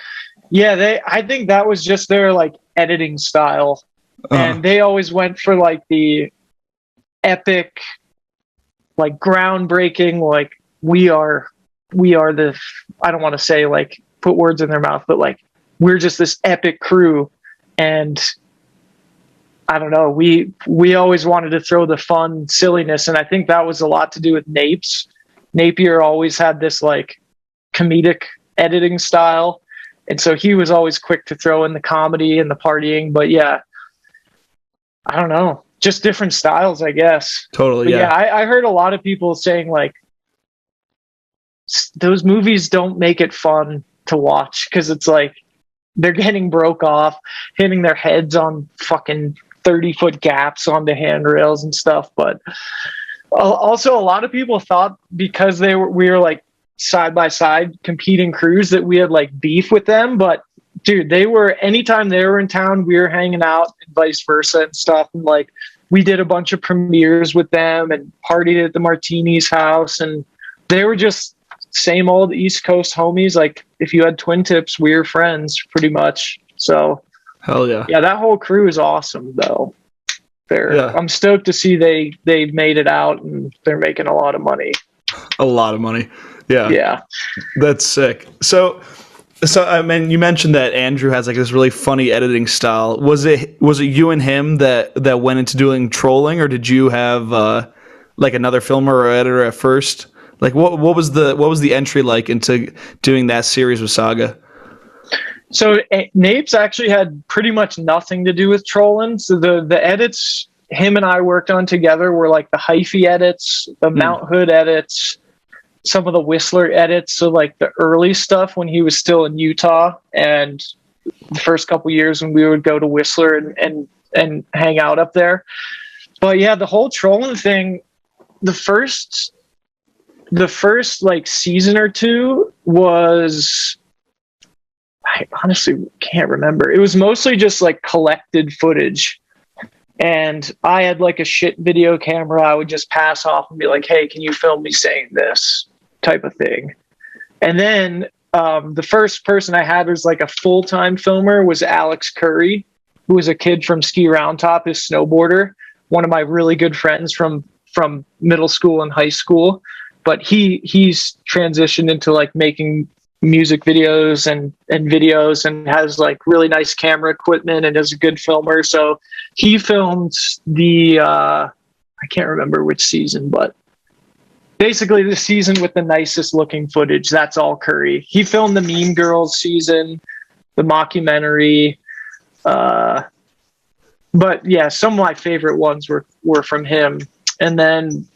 Yeah, I think that was just their like editing style. And they always went for like the epic, like groundbreaking, like we are the, I don't want to say like put words in their mouth, but like we're just this epic crew. And I don't know, we always wanted to throw the fun silliness, and I think that was a lot to do with Napes. Napier always had this like comedic editing style. And so he was always quick to throw in the comedy and the partying. But yeah, I don't know, just different styles, I guess. Totally. But yeah. I heard a lot of people saying like those movies don't make it fun to watch, because it's like they're getting broke off, hitting their heads on fucking 30-foot gaps on the handrails and stuff. But also a lot of people thought because we were like side by side competing crews that we had like beef with them. But dude, anytime they were in town, we were hanging out, and vice versa and stuff. And like we did a bunch of premieres with them and partied at the Martini's house, and they were just same old East Coast homies. Like if you had twin tips, we were friends pretty much. So hell yeah. Yeah, that whole crew is awesome though. I'm stoked to see they made it out, and they're making a lot of money. A lot of money. Yeah. Yeah. That's sick. So I mean, you mentioned that Andrew has like this really funny editing style. Was it you and him that went into doing trolling, or did you have like another filmer or editor at first? Like what was the entry like into doing that series with Saga? So Napes actually had pretty much nothing to do with trolling. So the edits him and I worked on together were like the hyphy edits, the Mount Hood edits, some of the Whistler edits. So like the early stuff when he was still in Utah, and the first couple years when we would go to Whistler and hang out up there. But yeah, the whole trolling thing, the first like season or two was, I honestly can't remember. It was mostly just like collected footage. And I had like a shit video camera I would just pass off and be like, hey, can you film me saying this type of thing? And then the first person I had was like a full-time filmer was Alex Curry, who was a kid from Ski Round Top, his snowboarder, one of my really good friends from middle school and high school. But he's transitioned into like making music videos and videos, and has like really nice camera equipment and is a good filmer. So he filmed the I can't remember which season, but basically the season with the nicest looking footage. That's all Curry. He filmed the Mean Girls season, the mockumentary. But yeah, some of my favorite ones were from him. And then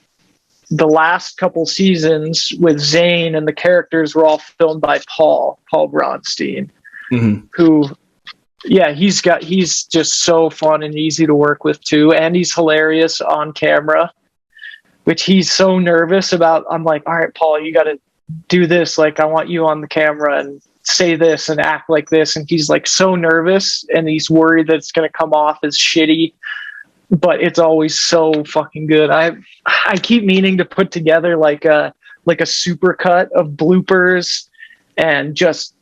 the last couple seasons with Zane and the characters were all filmed by Paul Bronstein, who, yeah, he's just so fun and easy to work with too. And he's hilarious on camera, which he's so nervous about. I'm like, all right, Paul, you got to do this. Like, I want you on the camera and say this and act like this. And he's like so nervous and he's worried that it's going to come off as shitty, but it's always so fucking good. I keep meaning to put together like a super cut of bloopers and just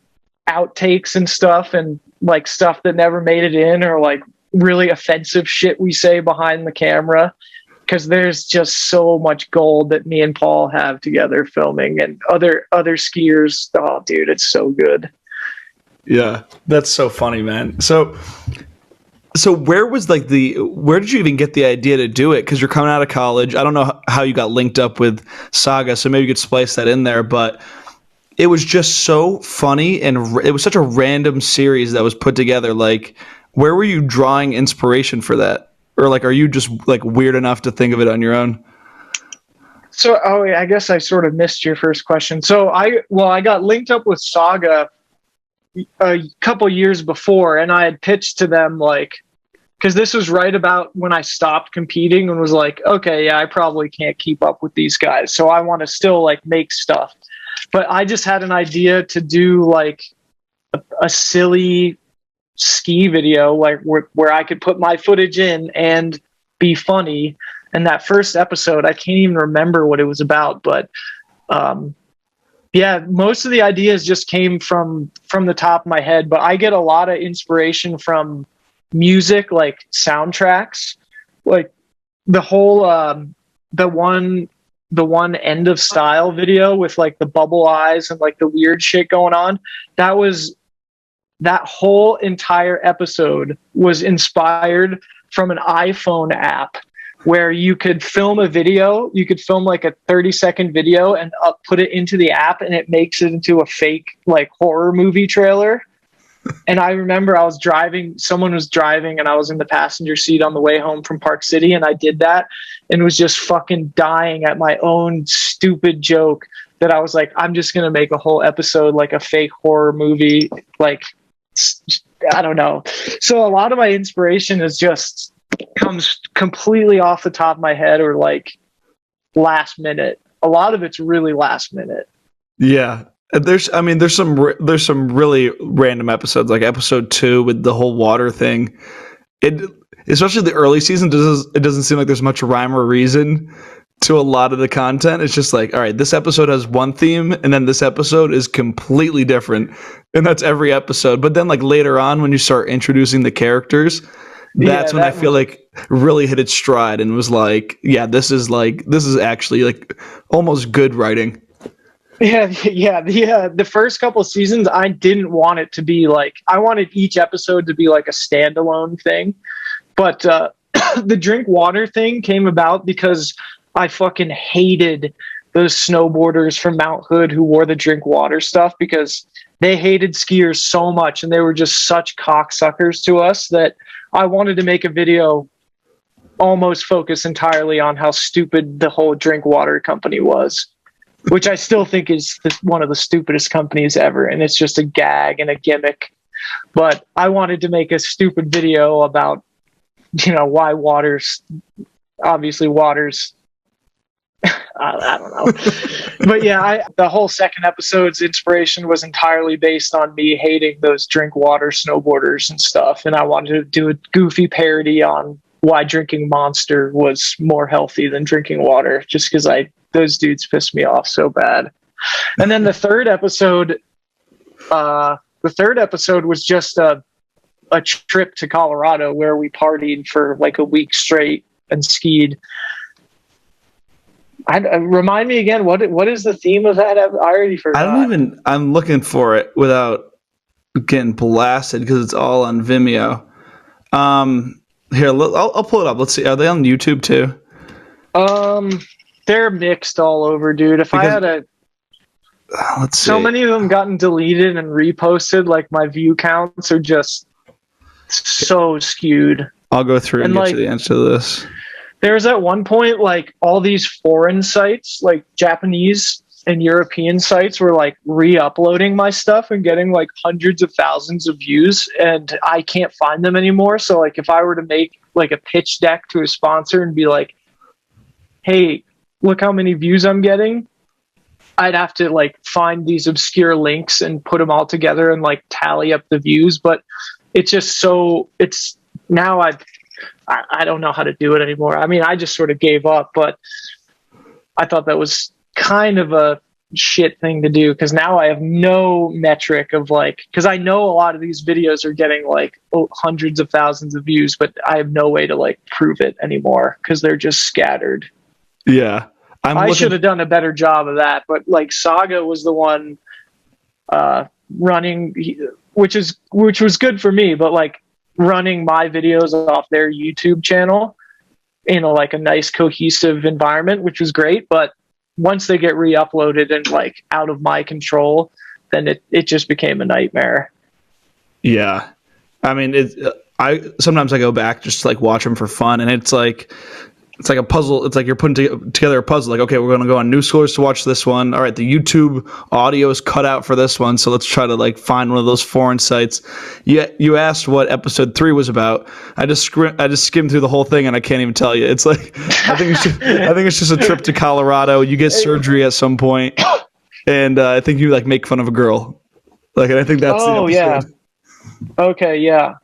outtakes and stuff, and like stuff that never made it in, or like really offensive shit we say behind the camera, because there's just so much gold that me and Paul have together filming, and other skiers. Oh dude, it's so good. Yeah, that's so funny, man. So where did you even get the idea to do it? Because you're coming out of college. I don't know how you got linked up with Saga, so maybe you could splice that in there. But it was just so funny, and it was such a random series that was put together. Like, where were you drawing inspiration for that? Or like, are you just like weird enough to think of it on your own? So, I guess I sort of missed your first question. So I got linked up with Saga a couple years before, and I had pitched to them, like, because this was right about when I stopped competing and was like, okay, yeah, I probably can't keep up with these guys, so I want to still like make stuff. But I just had an idea to do like a silly ski video, like where I could put my footage in and be funny. And that first episode, I can't even remember what it was about, but yeah, most of the ideas just came from the top of my head. But I get a lot of inspiration from music, like soundtracks, like the whole the one End of Style video with like the bubble eyes and like the weird shit going on. That whole entire episode was inspired from an iPhone app where you could film a video. You could film like a 30-second video and put it into the app, and it makes it into a fake like horror movie trailer. And I remember someone was driving, and I was in the passenger seat on the way home from Park City, and I did that and was just fucking dying at my own stupid joke that I was like, I'm just going to make a whole episode like a fake horror movie. Like, I don't know. So a lot of my inspiration comes completely off the top of my head, or like last minute. A lot of it's really last minute. Yeah. There's some really random episodes, like episode 2 with the whole water thing. Especially the early season, it doesn't seem like there's much rhyme or reason to a lot of the content. It's just like, all right, this episode has one theme, and then this episode is completely different, and that's every episode. But then like later on, when you start introducing the characters, that's when I feel like really hit its stride and was like, yeah, this is actually like almost good writing. Yeah. The first couple of seasons, I didn't want it to be like, I wanted each episode to be like a standalone thing. But the drink water thing came about because I fucking hated those snowboarders from Mount Hood who wore the drink water stuff, because they hated skiers so much and they were just such cocksuckers to us that I wanted to make a video almost focus entirely on how stupid the whole drink water company was, which I still think is one of the stupidest companies ever. And it's just a gag and a gimmick. But I wanted to make a stupid video about, why water's I don't know. But yeah, the whole second episode's inspiration was entirely based on me hating those drink water snowboarders and stuff. And I wanted to do a goofy parody on why drinking Monster was more healthy than drinking water, just because those dudes pissed me off so bad. And then the third episode was just a trip to Colorado where we partied for like a week straight and skied. Remind me again, what is the theme of that? I already forgot. I'm looking for it without getting blasted because it's all on Vimeo. Here, I'll pull it up. Let's see. Are they on YouTube too? They're mixed all over, dude. If I Because- had a Let's see. so many of them gotten deleted and reposted, like my view counts are just so skewed. I'll go through and get like, to the answer to this. There's at one point like all these foreign sites, like Japanese and European sites, were like re-uploading my stuff and getting like hundreds of thousands of views, and I can't find them anymore. So like if I were to make like a pitch deck to a sponsor and be like, hey, look how many views I'm getting, I'd have to like find these obscure links and put them all together and like tally up the views. But it's just so it's now I don't know how to do it anymore. I mean, I just sort of gave up, but I thought that was kind of a shit thing to do, because now I have no metric of like, because I know a lot of these videos are getting like hundreds of thousands of views, but I have no way to like prove it anymore because they're just scattered. Yeah. I should have done a better job of that, but like Saga was the one running, which was good for me, but like running my videos off their YouTube channel in a nice cohesive environment, which was great. But once they get re-uploaded and like out of my control, then it just became a nightmare. Yeah. I mean, sometimes I go back just to like watch them for fun, and it's like a puzzle. It's like you're putting together a puzzle. Like, okay, we're going to go on New Scholars to watch this one. All right, the YouTube audio is cut out for this one, so let's try to like find one of those foreign sites. You asked what episode 3 was about. I just skimmed through the whole thing, and I can't even tell you. It's like I think it's just a trip to Colorado. You get surgery at some point, and I think you like make fun of a girl. Like, and I think that's the episode. Yeah. Okay, yeah.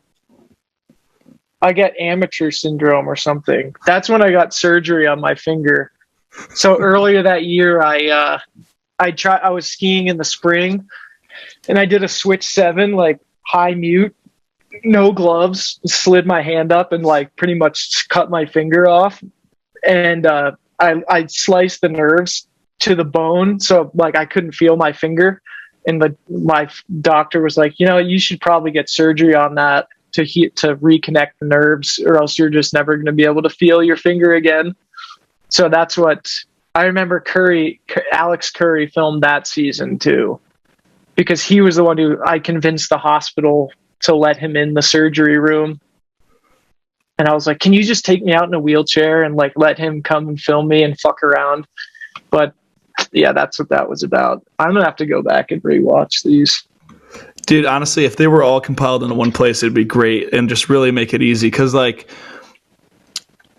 I get amateur syndrome or something. That's when I got surgery on my finger. So earlier that year, I was skiing in the spring, and I did a switch 7, like high mute, no gloves, slid my hand up and like pretty much cut my finger off. And I sliced the nerves to the bone, so like I couldn't feel my finger. And my doctor was like, you should probably get surgery on that to reconnect the nerves, or else you're just never going to be able to feel your finger again. So that's what I remember. Alex Curry filmed that season too, because he was the one who I convinced the hospital to let him in the surgery room. And I was like, can you just take me out in a wheelchair and like let him come and film me and fuck around? But yeah, that's what that was about. I'm gonna have to go back and rewatch these. Dude, honestly, if they were all compiled into one place, it'd be great and just really make it easy. Because like,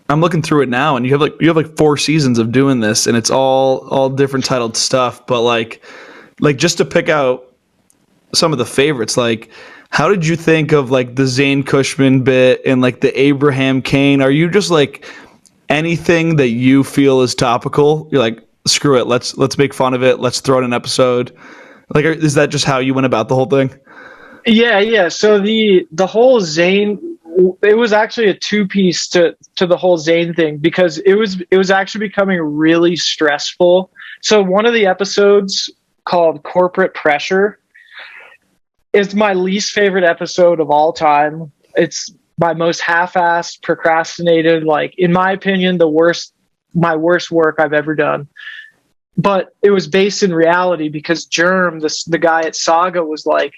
I'm looking through it now, and you have like 4 seasons of doing this, and it's all different titled stuff. But like just to pick out some of the favorites, like, how did you think of like the Zane Cushman bit and like the Abraham Cain? Are you just like anything that you feel is topical? You're like, screw it, let's make fun of it. Let's throw in an episode. Like, is that just how you went about the whole thing? Yeah. So the whole Zane, it was actually a 2-piece to the whole Zane thing, because it was actually becoming really stressful. So one of the episodes, called Corporate Pressure, is my least favorite episode of all time. It's my most half-assed, procrastinated, like, in my opinion, my worst work I've ever done. But it was based in reality, because Germ, the guy at Saga, was like,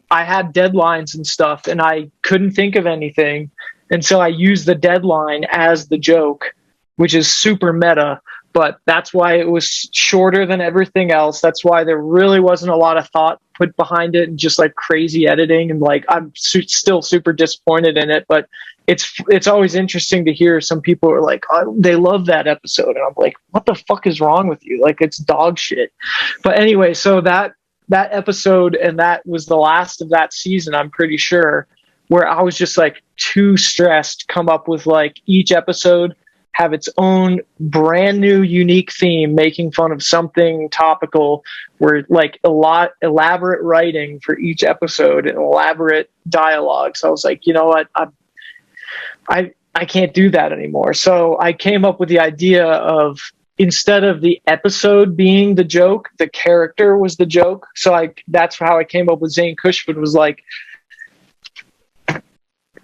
I had deadlines and stuff, and I couldn't think of anything. And so I used the deadline as the joke, which is super meta. But that's why it was shorter than everything else. That's why there really wasn't a lot of thought put behind it, and just like crazy editing. And like, I'm still super disappointed in it, but it's always interesting to hear some people are like, oh, they love that episode. And I'm like, what the fuck is wrong with you? Like, it's dog shit. But anyway, so that episode, and that was the last of that season, I'm pretty sure, where I was just like too stressed to come up with like each episode have its own brand new unique theme, making fun of something topical, where like a lot elaborate writing for each episode and elaborate dialogue. So I was like, you know what? I can't do that anymore. So I came up with the idea of, instead of the episode being the joke, the character was the joke. So that's how I came up with Zane Cushman, was like,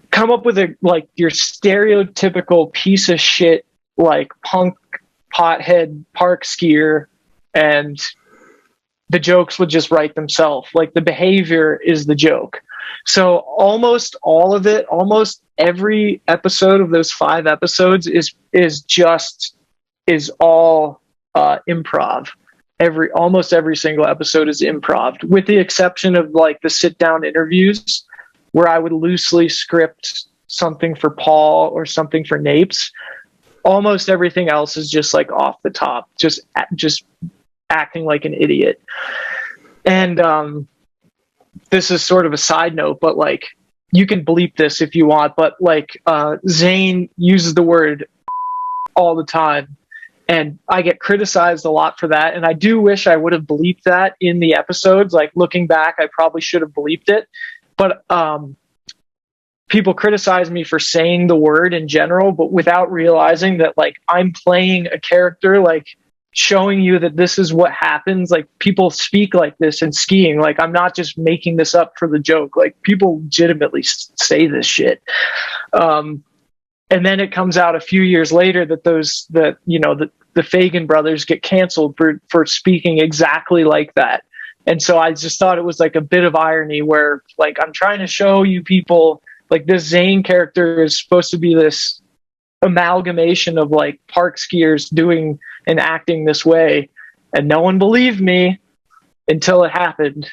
come up with your stereotypical piece of shit, like punk pothead park skier, and the jokes would just write themselves. Like the behavior is the joke. So almost all of it, almost every episode of those 5 episodes is all improv. Almost every single episode is improv, with the exception of like the sit down interviews where I would loosely script something for Paul or something for Napes. Almost everything else is just like off the top, just acting like an idiot. And this is sort of a side note, but like you can bleep this if you want, but like Zane uses the word all the time, and I get criticized a lot for that, and I do wish I would have bleeped that in the episodes. Like looking back, I probably should have bleeped it, but people criticize me for saying the word in general, but without realizing that like I'm playing a character, like showing you that this is what happens. Like people speak like this in skiing. Like I'm not just making this up for the joke. Like people legitimately say this shit. And then it comes out a few years later that the Fagan brothers get canceled for speaking exactly like that. And so I just thought it was like a bit of irony where like I'm trying to show you people like this Zane character is supposed to be this amalgamation of like park skiers doing and acting this way, and no one believed me until it happened.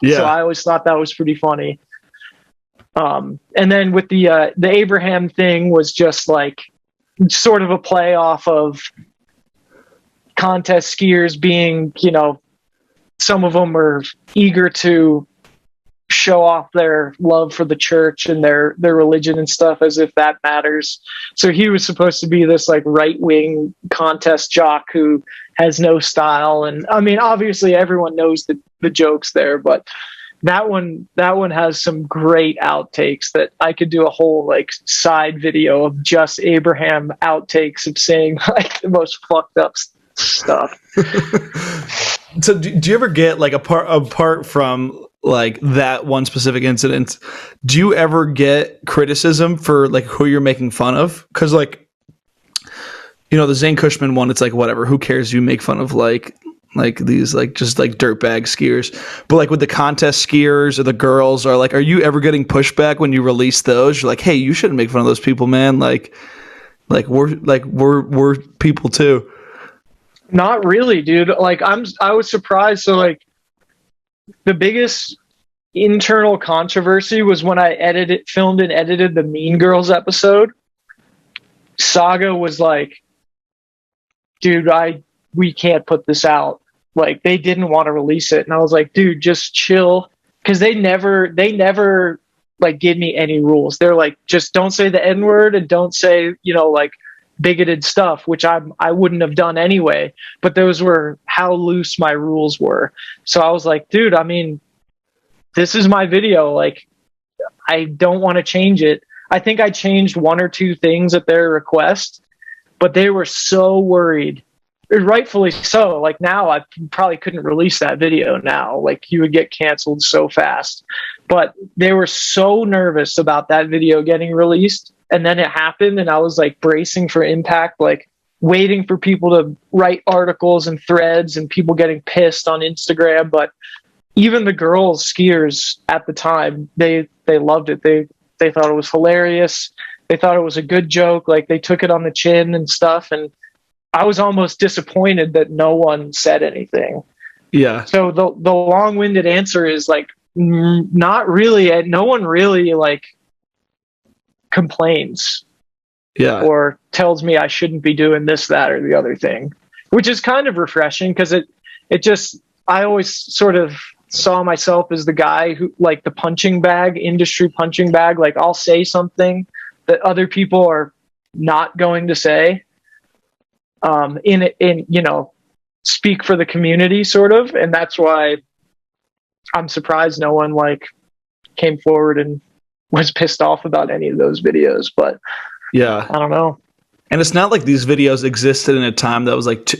Yeah. So I always thought that was pretty funny. And then with the Abraham thing was just like sort of a play off of contest skiers being, some of them are eager to show off their love for the church and their religion and stuff, as if that matters. So he was supposed to be this like right-wing contest jock who has no style. And I mean, obviously everyone knows the jokes there, but that one has some great outtakes that I could do a whole like side video of just Abraham outtakes of saying like the most fucked up stuff. So do you ever get like apart from like that one specific incident, do you ever get criticism for like who you're making fun of? Because like, the Zane Cushman one, it's like whatever, who cares? You make fun of like these like just like dirtbag skiers, but like with the contest skiers or the girls, or like, are you ever getting pushback when you release those? You're like, hey, you shouldn't make fun of those people, man. Like we're people too. Not really, dude. Like I was surprised. So like the biggest internal controversy was when I filmed and edited the Mean Girls episode. Saga was like, dude, we can't put this out. Like they didn't want to release it. And I was like, dude, just chill. Cause they never like give me any rules. They're like, just don't say the N-word and don't say, like bigoted stuff, which I wouldn't have done anyway, but those were how loose my rules were. So I was like, dude, I mean, this is my video. Like, I don't want to change it. I think I changed 1 or 2 things at their request, but they were so worried, rightfully so. Like now I probably couldn't release that video now. Like you would get canceled so fast, but they were so nervous about that video getting released. And then it happened, and I was like bracing for impact, like waiting for people to write articles and threads and people getting pissed on Instagram. But even the girls skiers at the time, they loved it. They thought it was hilarious. They thought it was a good joke. Like they took it on the chin and stuff. And I was almost disappointed that no one said anything. Yeah. So the long-winded answer is like, not really. No one really like complains, or tells me I shouldn't be doing this, that, or the other thing, which is kind of refreshing because it just, I always sort of saw myself as the guy who like the industry punching bag. Like I'll say something that other people are not going to say, speak for the community sort of. And that's why I'm surprised no one like came forward and was pissed off about any of those videos. But yeah, I don't know. And it's not like these videos existed in a time that was like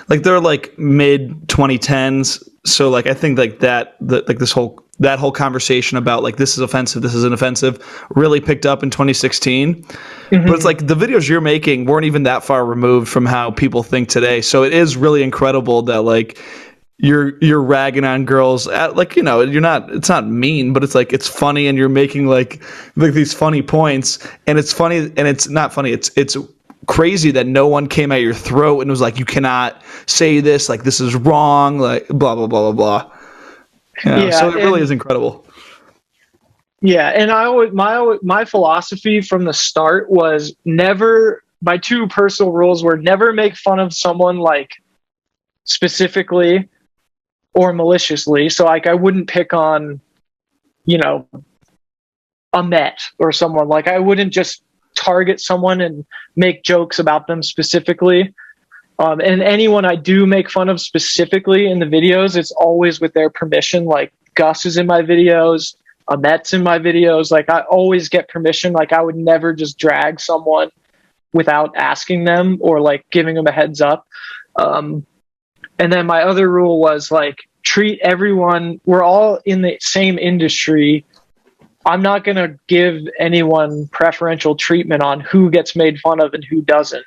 they're like mid 2010s. So like I think like that like this whole that whole conversation about like this is offensive, this isn't offensive, really picked up in 2016. But it's like the videos you're making weren't even that far removed from how people think today. So it is really incredible that like you're ragging on girls at, like, you know, it's not mean, but it's like it's funny, and you're making like these funny points, and it's funny, and it's not funny, it's crazy that no one came at your throat and was like, you cannot say this, like this is wrong, like blah blah blah blah blah. So it really is incredible. Yeah, and my philosophy from the start was never, my two personal rules were never make fun of someone like specifically or maliciously. So like I wouldn't pick on, you know, a Met or someone. Like I wouldn't just target someone and make jokes about them specifically. And anyone I do make fun of specifically in the videos, it's always with their permission. Like Gus is in my videos, Amet's in my videos. Like I always get permission. Like I would never just drag someone without asking them or like giving them a heads up. And then my other rule was like, treat everyone, we're all in the same industry. I'm not going to give anyone preferential treatment on who gets made fun of and who doesn't.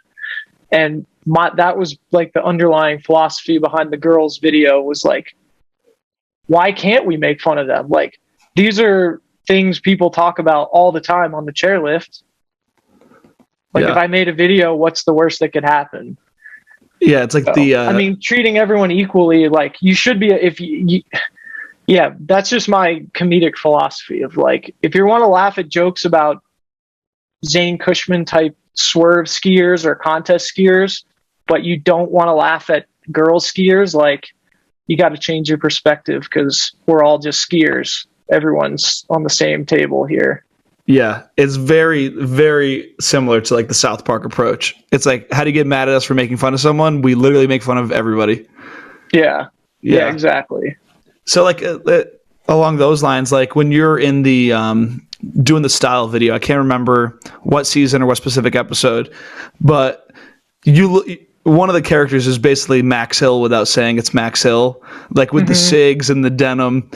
And that was like the underlying philosophy behind the girls' video was like, why can't we make fun of them? Like, these are things people talk about all the time on the chairlift. Like, if I made a video, what's the worst that could happen? Yeah, it's like I mean, treating everyone equally, like, you should be, yeah, that's just my comedic philosophy of like, if you want to laugh at jokes about Zane Cushman type swerve skiers or contest skiers, but you don't want to laugh at girl skiers, like, you got to change your perspective because we're all just skiers. Everyone's on the same table here. Yeah, it's very, very similar to like the South Park approach. It's like, how do you get mad at us for making fun of someone? We literally make fun of everybody. Yeah, exactly. So like along those lines, like when you're in the doing the style video, I can't remember what season or what specific episode, but one of the characters is basically Max Hill without saying it's Max Hill, like with the SIGs and the denim.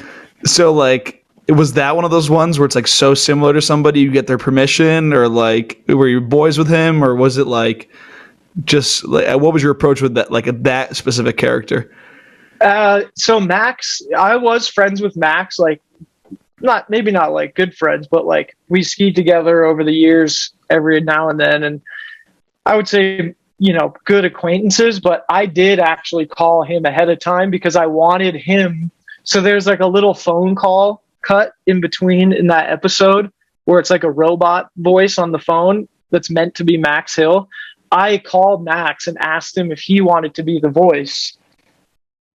So like, was that one of those ones where it's like so similar to somebody you get their permission, or like were you boys with him, or was it like just like what was your approach with that, like that specific character? So Max, I was friends with Max, like maybe not like good friends, but like we skied together over the years every now and then, and I would say, you know, good acquaintances. But I did actually call him ahead of time because I wanted him. So there's like a little phone call cut in between in that episode where it's like a robot voice on the phone that's meant to be Max Hill. I called Max and asked him if he wanted to be the voice.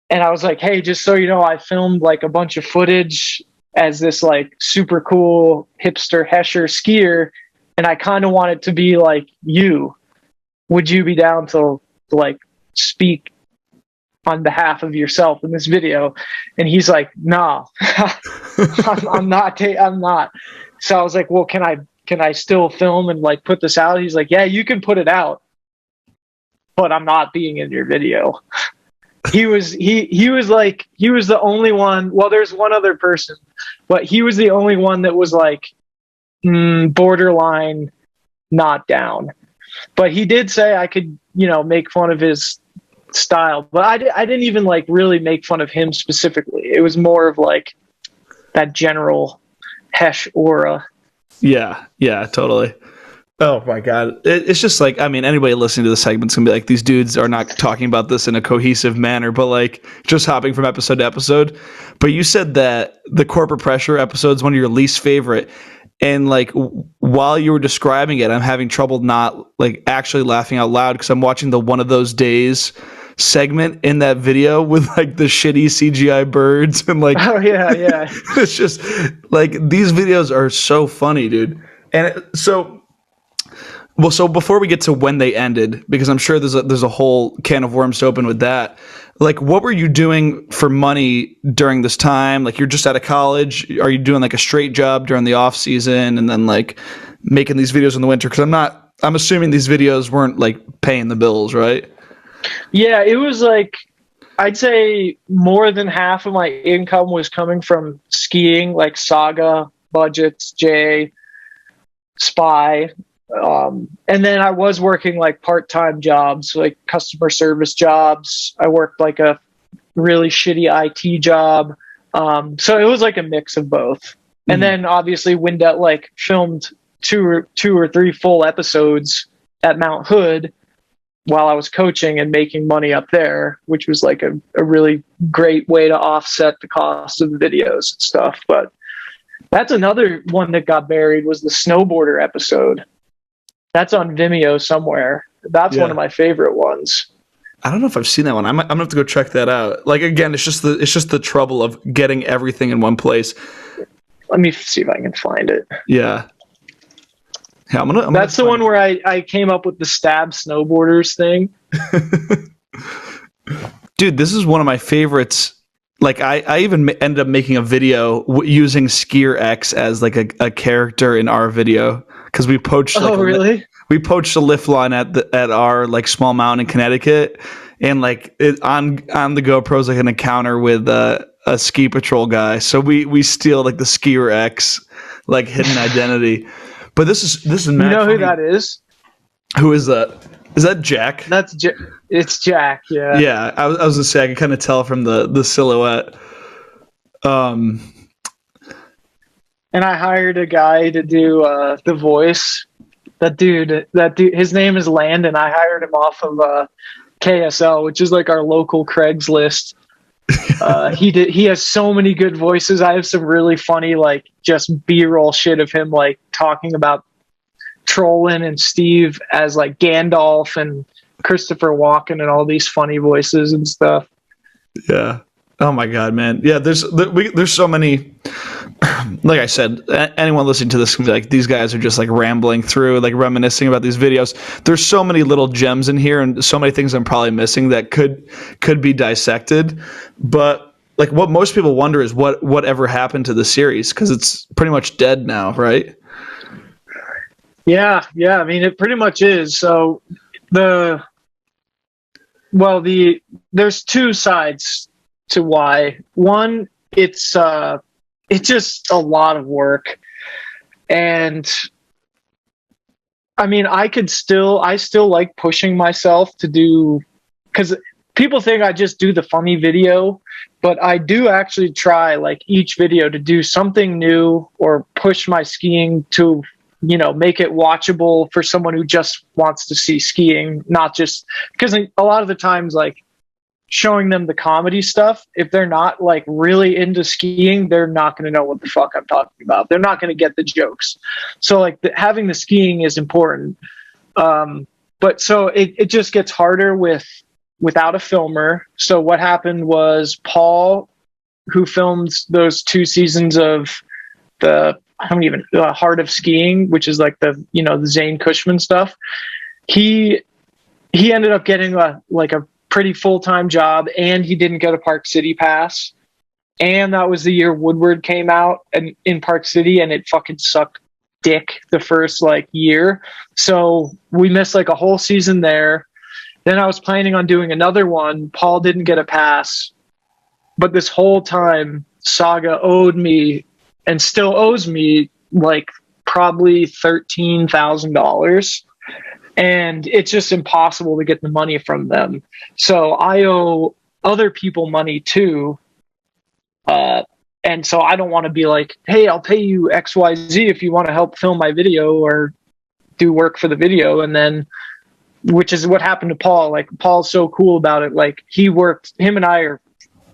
And I was like, hey, just so you know, I filmed like a bunch of footage as this like super cool hipster Hesher skier, and I kind of want it to be like you. Would you be down to like speak on behalf of yourself in this video? And he's like, no, I'm not. So I was like, well, can I still film and like put this out? He's like, yeah, you can put it out, but I'm not being in your video. He was the only one. Well, there's one other person, but he was the only one that was like borderline not down. But he did say I could, you know, make fun of his style, but I didn't even like really make fun of him specifically. It was more of like that general Hesh aura. Yeah, totally. Oh my God. It's just like, I mean, anybody listening to the segment's gonna be like, these dudes are not talking about this in a cohesive manner, but like just hopping from episode to episode. But you said that the corporate pressure episode is one of your least favorite. And like while you were describing it, I'm having trouble not like actually laughing out loud because I'm watching the One of Those Days segment in that video with like the shitty CGI birds and like, oh yeah. It's just like these videos are so funny, dude. And so before we get to when they ended, because I'm sure there's a whole can of worms to open with that. Like, what were you doing for money during this time? Like, you're just out of college. Are you doing like a straight job during the off season and then like making these videos in the winter? Because I'm assuming these videos weren't like paying the bills, right? Yeah, it was like I'd say more than half of my income was coming from skiing, like Saga, Budgets, Jay, Spy. And then I was working like part-time jobs, like customer service jobs. I worked like a really shitty IT job. So it was like a mix of both. And then obviously Windell like filmed two or three full episodes at Mount Hood while I was coaching and making money up there, which was like a really great way to offset the cost of the videos and stuff. But that's another one that got buried, was the snowboarder episode. That's on Vimeo somewhere. That's one of my favorite ones. I don't know if I've seen that one. I'm gonna have to go check that out. Like, again, it's just the trouble of getting everything in one place. Let me see if I can find it. Yeah. Yeah, that's the one where I came up with the stab snowboarders thing. Dude, this is one of my favorites. Like, I even ended up making a video using Skier X as like a character in our video, because we poached. Like, we poached a lift line at our like small mountain in Connecticut, and like on the GoPro's like an encounter with a ski patrol guy. So we steal like the Skier X like hidden identity. But this is you know who that is? Who is that? Is that Jack? It's Jack. Yeah. Yeah, I was gonna say I can kind of tell from the silhouette. And I hired a guy to do the voice. That dude, his name is Landon. I hired him off of KSL, which is like our local Craigslist. He has so many good voices. I have some really funny, like, just B-roll shit of him like talking about Trolling and Steve as like Gandalf and Christopher Walken and all these funny voices and stuff. Yeah. Oh my God, man. Yeah. There's so many. Like I said, anyone listening to this can be like, these guys are just like rambling through, like reminiscing about these videos. There's so many little gems in here, and so many things I'm probably missing that could be dissected. But like, what most people wonder is whatever happened to the series, because it's pretty much dead now, right? Yeah. I mean, it pretty much is. So there's two sides to why. One, it's just a lot of work, and I mean, I still like pushing myself to do, because people think I just do the funny video, but I do actually try like each video to do something new or push my skiing to, you know, make it watchable for someone who just wants to see skiing, not just because a lot of the times, like, showing them the comedy stuff, if they're not like really into skiing, they're not going to know what the fuck I'm talking about. They're not going to get the jokes. So like having the skiing is important. But so it just gets harder without a filmer. So what happened was Paul, who filmed those 2 seasons of the Heart of Skiing, which is like the Zane Cushman stuff. He ended up getting a pretty full-time job, and he didn't get a Park City pass. And that was the year Woodward came out and in Park City, and it fucking sucked dick the first like year. So we missed like a whole season there. Then I was planning on doing another one. Paul didn't get a pass, but this whole time Saga owed me, and still owes me, like probably $13,000. And it's just impossible to get the money from them. So I owe other people money too. And so I don't want to be like, hey, I'll pay you XYZ if you want to help film my video or do work for the video. And then, which is what happened to Paul. Like, Paul's so cool about it. Like, him and I are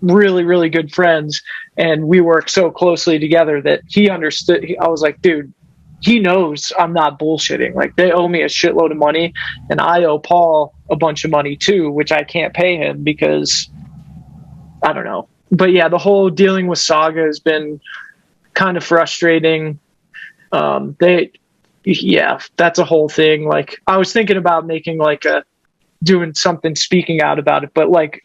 really, really good friends. And we work so closely together that he understood. I was like, dude, he knows I'm not bullshitting. Like, they owe me a shitload of money, and I owe Paul a bunch of money too, which I can't pay him because I don't know. But yeah, the whole dealing with Saga has been kind of frustrating. That's a whole thing. Like, I was thinking about making doing something, speaking out about it, but like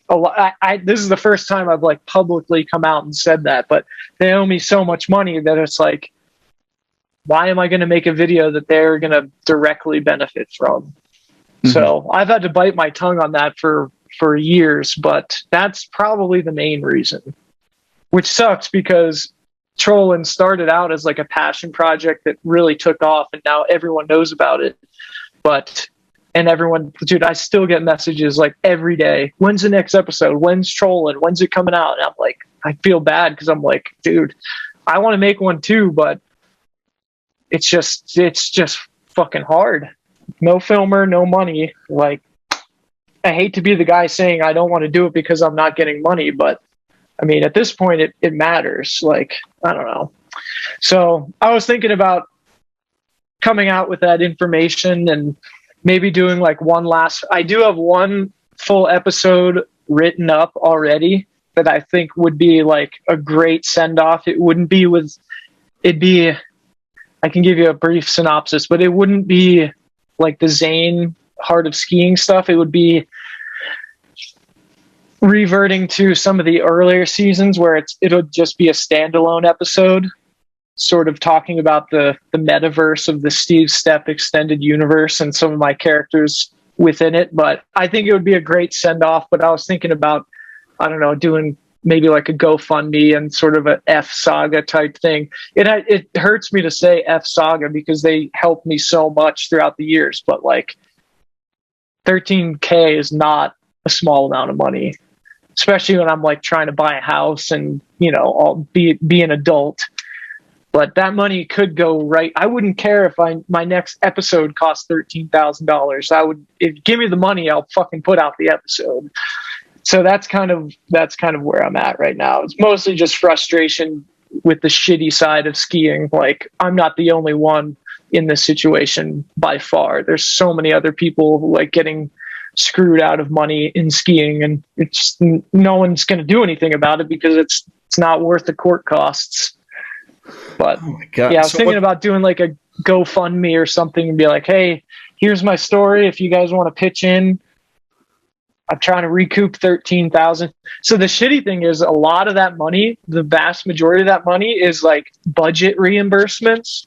this is the first time I've like publicly come out and said that. But they owe me so much money that it's like, why am I going to make a video that they're going to directly benefit from? Mm-hmm. So I've had to bite my tongue on that for for years, but that's probably the main reason, which sucks because trolling started out as like a passion project that really took off, and now everyone knows about it. And everyone, dude, I still get messages like every day. When's the next episode? When's trolling? When's it coming out? And I'm like, I feel bad because I'm like, dude, I want to make one too, but it's just fucking hard. No filmer, no money. Like, I hate to be the guy saying I don't want to do it because I'm not getting money, but I mean, at this point, it matters. Like, I don't know. So I was thinking about coming out with that information and maybe doing like I do have one full episode written up already that I think would be like a great send off. I can give you a brief synopsis, but it wouldn't be like the Zane Heart of Skiing stuff. It would be reverting to some of the earlier seasons where it'll just be a standalone episode, sort of talking about the metaverse of the Steve Stepp extended universe and some of my characters within it. But I think it would be a great send off. But I was thinking about, I don't know, doing maybe like a GoFundMe and sort of an F Saga type thing. It hurts me to say F Saga because they helped me so much throughout the years, but like $13K is not a small amount of money, especially when I'm like trying to buy a house and, you know, I'll be an adult. But that money could go right. I wouldn't care if my next episode costs $13,000. Give me the money, I'll fucking put out the episode. So that's kind of where I'm at right now. It's mostly just frustration with the shitty side of skiing. Like, I'm not the only one in this situation by far. There's so many other people like getting screwed out of money in skiing, and it's no one's going to do anything about it because it's not worth the court costs. But oh my God. Yeah, I was thinking about doing like a GoFundMe or something and be like, hey, here's my story. If you guys want to pitch in, I'm trying to recoup $13,000. So the shitty thing is a lot of that money, the vast majority of that money is like budget reimbursements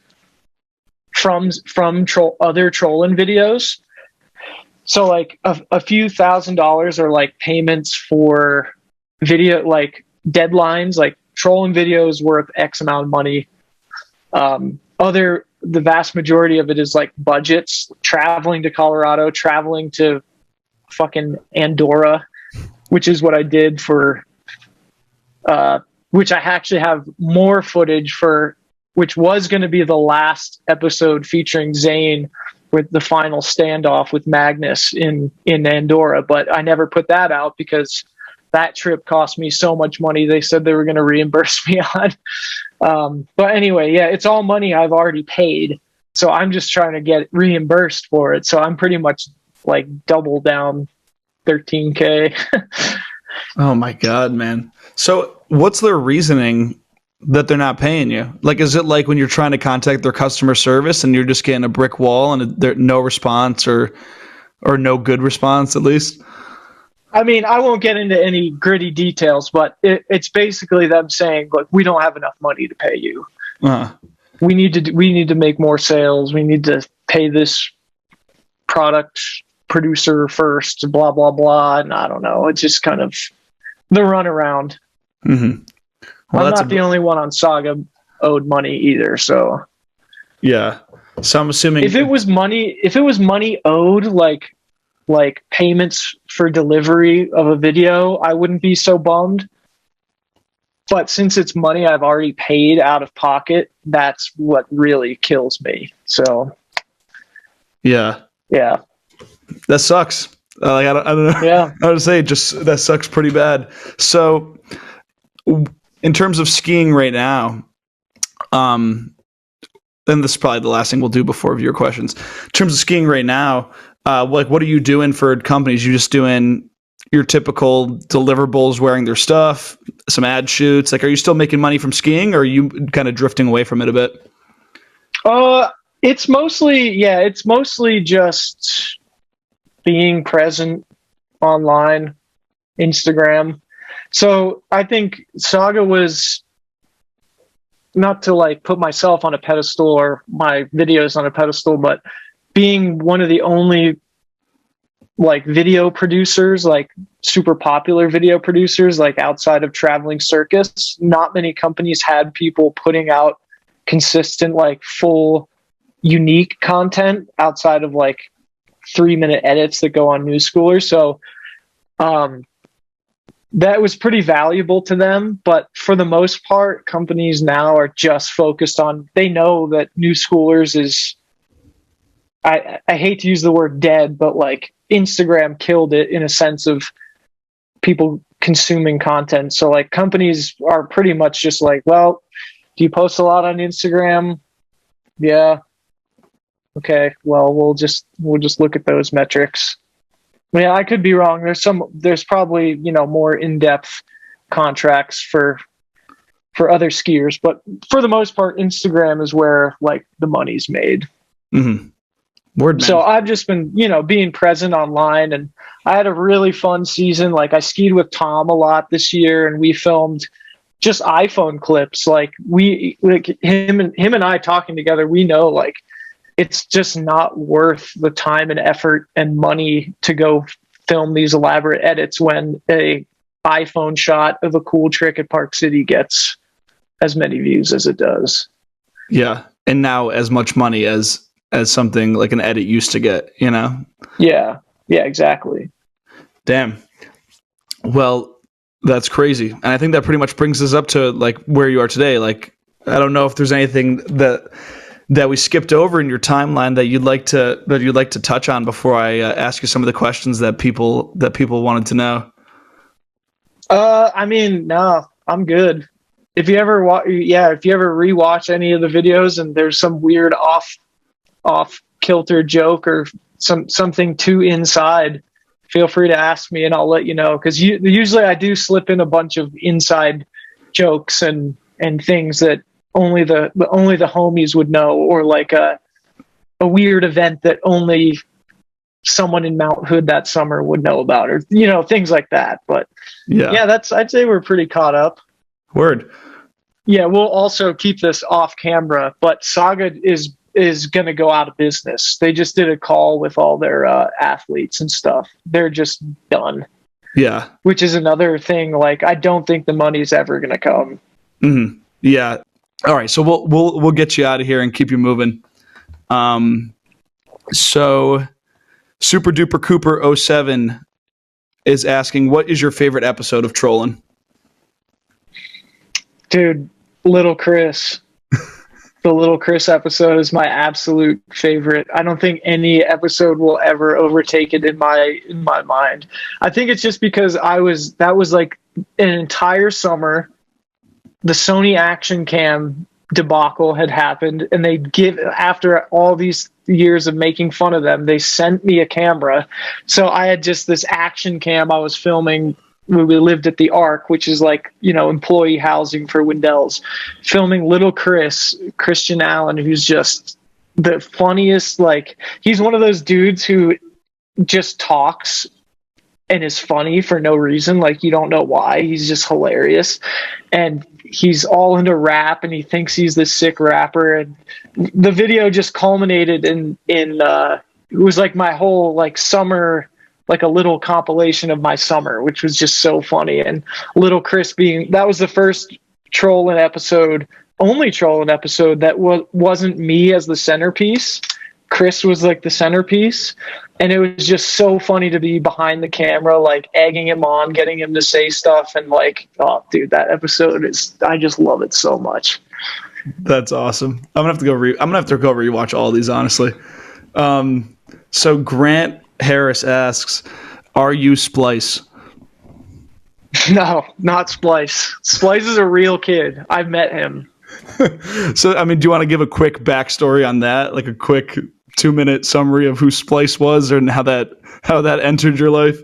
from other trolling videos. So like a few $1,000s are like payments for video, like deadlines, like trolling videos worth X amount of money. The vast majority of it is like budgets, traveling to Colorado, traveling to fucking Andorra, which is what I did for, which I actually have more footage for, which was going to be the last episode featuring Zane with the final standoff with Magnus in Andorra. But I never put that out because that trip cost me so much money. They said they were going to reimburse me on. But anyway, yeah, it's all money I've already paid. So I'm just trying to get reimbursed for it. So I'm pretty much like double down $13K. Oh my God, man. So what's their reasoning that they're not paying you? Like, is it like when you're trying to contact their customer service and you're just getting a brick wall and there's no response or no good response at least? I mean, I won't get into any gritty details, but it's basically them saying, look, we don't have enough money to pay you. Uh-huh. We need to make more sales. We need to pay this product producer first, blah, blah, blah. And I don't know. It's just kind of the runaround. Mm-hmm. Well, I'm not the only one on Saga owed money either. So yeah. So I'm assuming if it was money owed, like payments for delivery of a video, I wouldn't be so bummed. But since it's money I've already paid out of pocket, that's what really kills me. So yeah, that sucks. Like I don't know. Yeah, I would say just that sucks pretty bad. So in terms of skiing right now, then this is probably the last thing we'll do before your questions. In terms of skiing right now, like what are you doing for companies? You just doing your typical deliverables, wearing their stuff, some ad shoots? Like, are you still making money from skiing, or are you kind of drifting away from it a bit? It's mostly just being present online, Instagram. So I think Saga was, not to like put myself on a pedestal or my videos on a pedestal, but being one of the only like video producers, like super popular video producers, like outside of Traveling Circus. Not many companies had people putting out consistent, like full, unique content outside of like 3-minute edits that go on New Schoolers. So that was pretty valuable to them. But for the most part, companies now are just focused on, they know that New Schoolers is, I hate to use the word dead, but like Instagram killed it in a sense of people consuming content. So like companies are pretty much just like, well, do you post a lot on Instagram? Yeah. Okay. Well, we'll just look at those metrics. Yeah, I could be wrong. There's probably, more in-depth contracts for other skiers, but for the most part, Instagram is where like the money's made. Mm-hmm. Word, man. So I've just been, being present online, and I had a really fun season. Like I skied with Tom a lot this year, and we filmed just iPhone clips. Like him and I talking together, we know like it's just not worth the time and effort and money to go film these elaborate edits when a iPhone shot of a cool trick at Park City gets as many views as it does. Yeah. And now as much money as something like an edit used to get, Yeah, exactly. Damn. Well, that's crazy. And I think that pretty much brings us up to like where you are today. Like, I don't know if there's anything that we skipped over in your timeline that you'd like to touch on before I ask you some of the questions that people wanted to know. No, I'm good. If you ever rewatch any of the videos and there's some weird off kilter joke or something too inside, feel free to ask me and I'll let you know, because usually I do slip in a bunch of inside jokes and things that only the homies would know, or like a weird event that only someone in Mount Hood that summer would know about, or things like that. But yeah, I'd say we're pretty caught up. Word. Yeah, we'll also keep this off camera, but Saga is going to go out of business. They just did a call with all their athletes and stuff. They're just done. Yeah. Which is another thing. Like, I don't think the money's ever going to come. Mm-hmm. Yeah. All right. So we'll get you out of here and keep you moving. So Super Duper Cooper 07 is asking, what is your favorite episode of trolling? Dude, Little Chris. The Little Chris episode is my absolute favorite. I don't think any episode will ever overtake it in my mind. I think it's just because that was like an entire summer. The Sony Action Cam debacle had happened, and after all these years of making fun of them, they sent me a camera. So I had just this action cam I was filming when we lived at the Arc, which is like, employee housing for Wendell's, filming Little Christian Allen, who's just the funniest. Like, he's one of those dudes who just talks and is funny for no reason. Like, you don't know why. He's just hilarious. And he's all into rap, and he thinks he's this sick rapper. And the video just culminated in it was like my whole like summer, like a little compilation of my summer, which was just so funny. And Little Chris that was the first only trolling episode that wasn't me as the centerpiece. Chris was like the centerpiece, and it was just so funny to be behind the camera, like egging him on, getting him to say stuff, and like, oh dude, that episode I just love it so much. That's awesome. I'm gonna have to go rewatch all these, honestly. So Grant Harris asks, are you Splice? No, not Splice. Splice is a real kid. I've met him. So, I mean, do you want to give a quick backstory on that? Like a quick 2-minute summary of who Splice was and how that entered your life?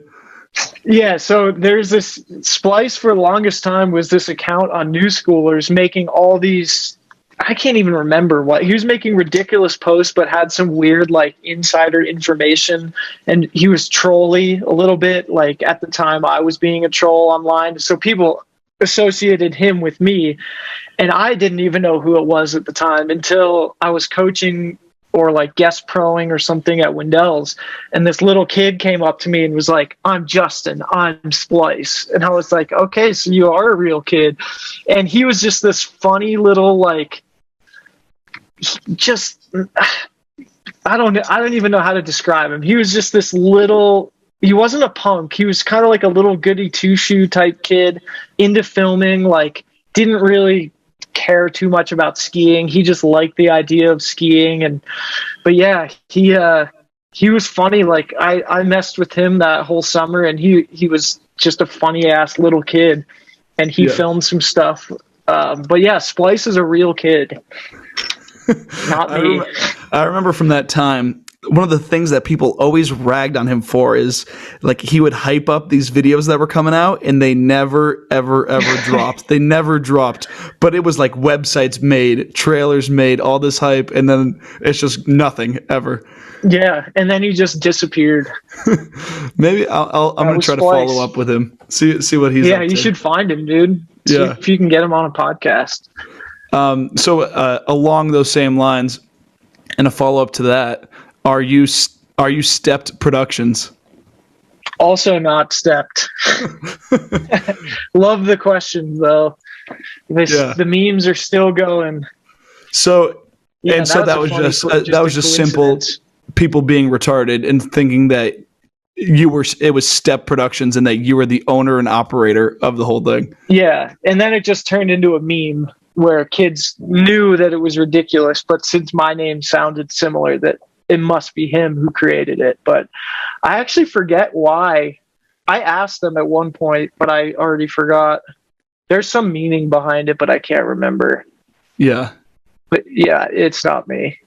Yeah, so there's this Splice for the longest time was this account on New Schoolers making all these, I can't even remember what, he was making ridiculous posts but had some weird like insider information, and he was trolly a little bit. Like at the time I was being a troll online, so people associated him with me, and I didn't even know who it was at the time until I was coaching or like guest proing or something at Wendell's, and this little kid came up to me and was like, "I'm Justin, I'm Splice," and I was like, "Okay, so you are a real kid," and he was just this funny little like, just I don't even know how to describe him. He was just this little. He wasn't a punk. He was kind of like a little goody two shoe type kid, into filming. Like, didn't really care too much about skiing. He just liked the idea of skiing, but yeah, he was funny. Like, I messed with him that whole summer, and he was just a funny ass little kid, and he filmed some stuff. But yeah, Splice is a real kid. Not me. I remember from that time, one of the things that people always ragged on him for is like he would hype up these videos that were coming out and they never, ever, ever dropped. They never dropped, but it was like websites made, trailers made, all this hype, and then it's just nothing ever. Yeah, and then he just disappeared. Maybe I'm gonna try to follow up with him. See what he's. Yeah, you should find him, dude. See if you can get him on a podcast. So along those same lines, and a follow up to that, are you Stepped Productions? Also not Stepped. Love the question though. The memes are still going. So that was just simple people being retarded and thinking that it was Stepp Productions and that you were the owner and operator of the whole thing. Yeah, and then it just turned into a meme where kids knew that it was ridiculous, but since my name sounded similar, that it must be him who created it. But I actually forget why. I asked them at one point, but I already forgot. There's some meaning behind it, but I can't remember. Yeah. But yeah, it's not me.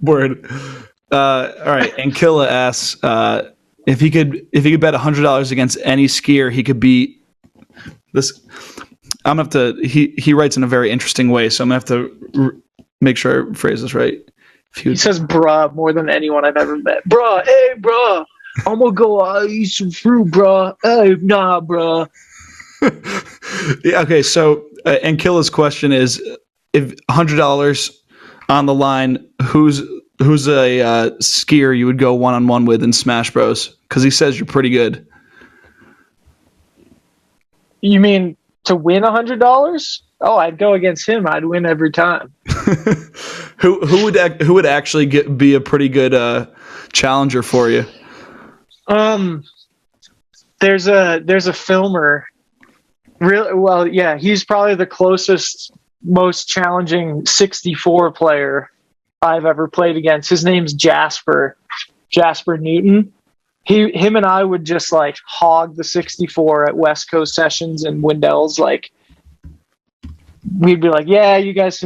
Word. All right. Ankilla asks if he could bet $100 against any skier, he could beat this. I'm gonna have to. He writes in a very interesting way, so I'm gonna have to make sure I phrase this right. He says "bruh" more than anyone I've ever met. Bruh, hey, bruh, I'm gonna go eat some fruit, bruh. Hey, nah, bruh. Yeah. Okay. So, Ankilla's question is: if $100 on the line, who's a skier you would go 1-on-1 with in Smash Bros? Because he says you're pretty good. You mean to win $100? Oh, I'd go against him. I'd win every time. Who would actually be a pretty good challenger for you? There's a filmer. Really, well, yeah, he's probably the closest, most challenging 64 player I've ever played against. His name's Jasper Newton. Him and I would just like hog the 64 at West Coast sessions and Wendell's. Like, we'd be like, yeah, you guys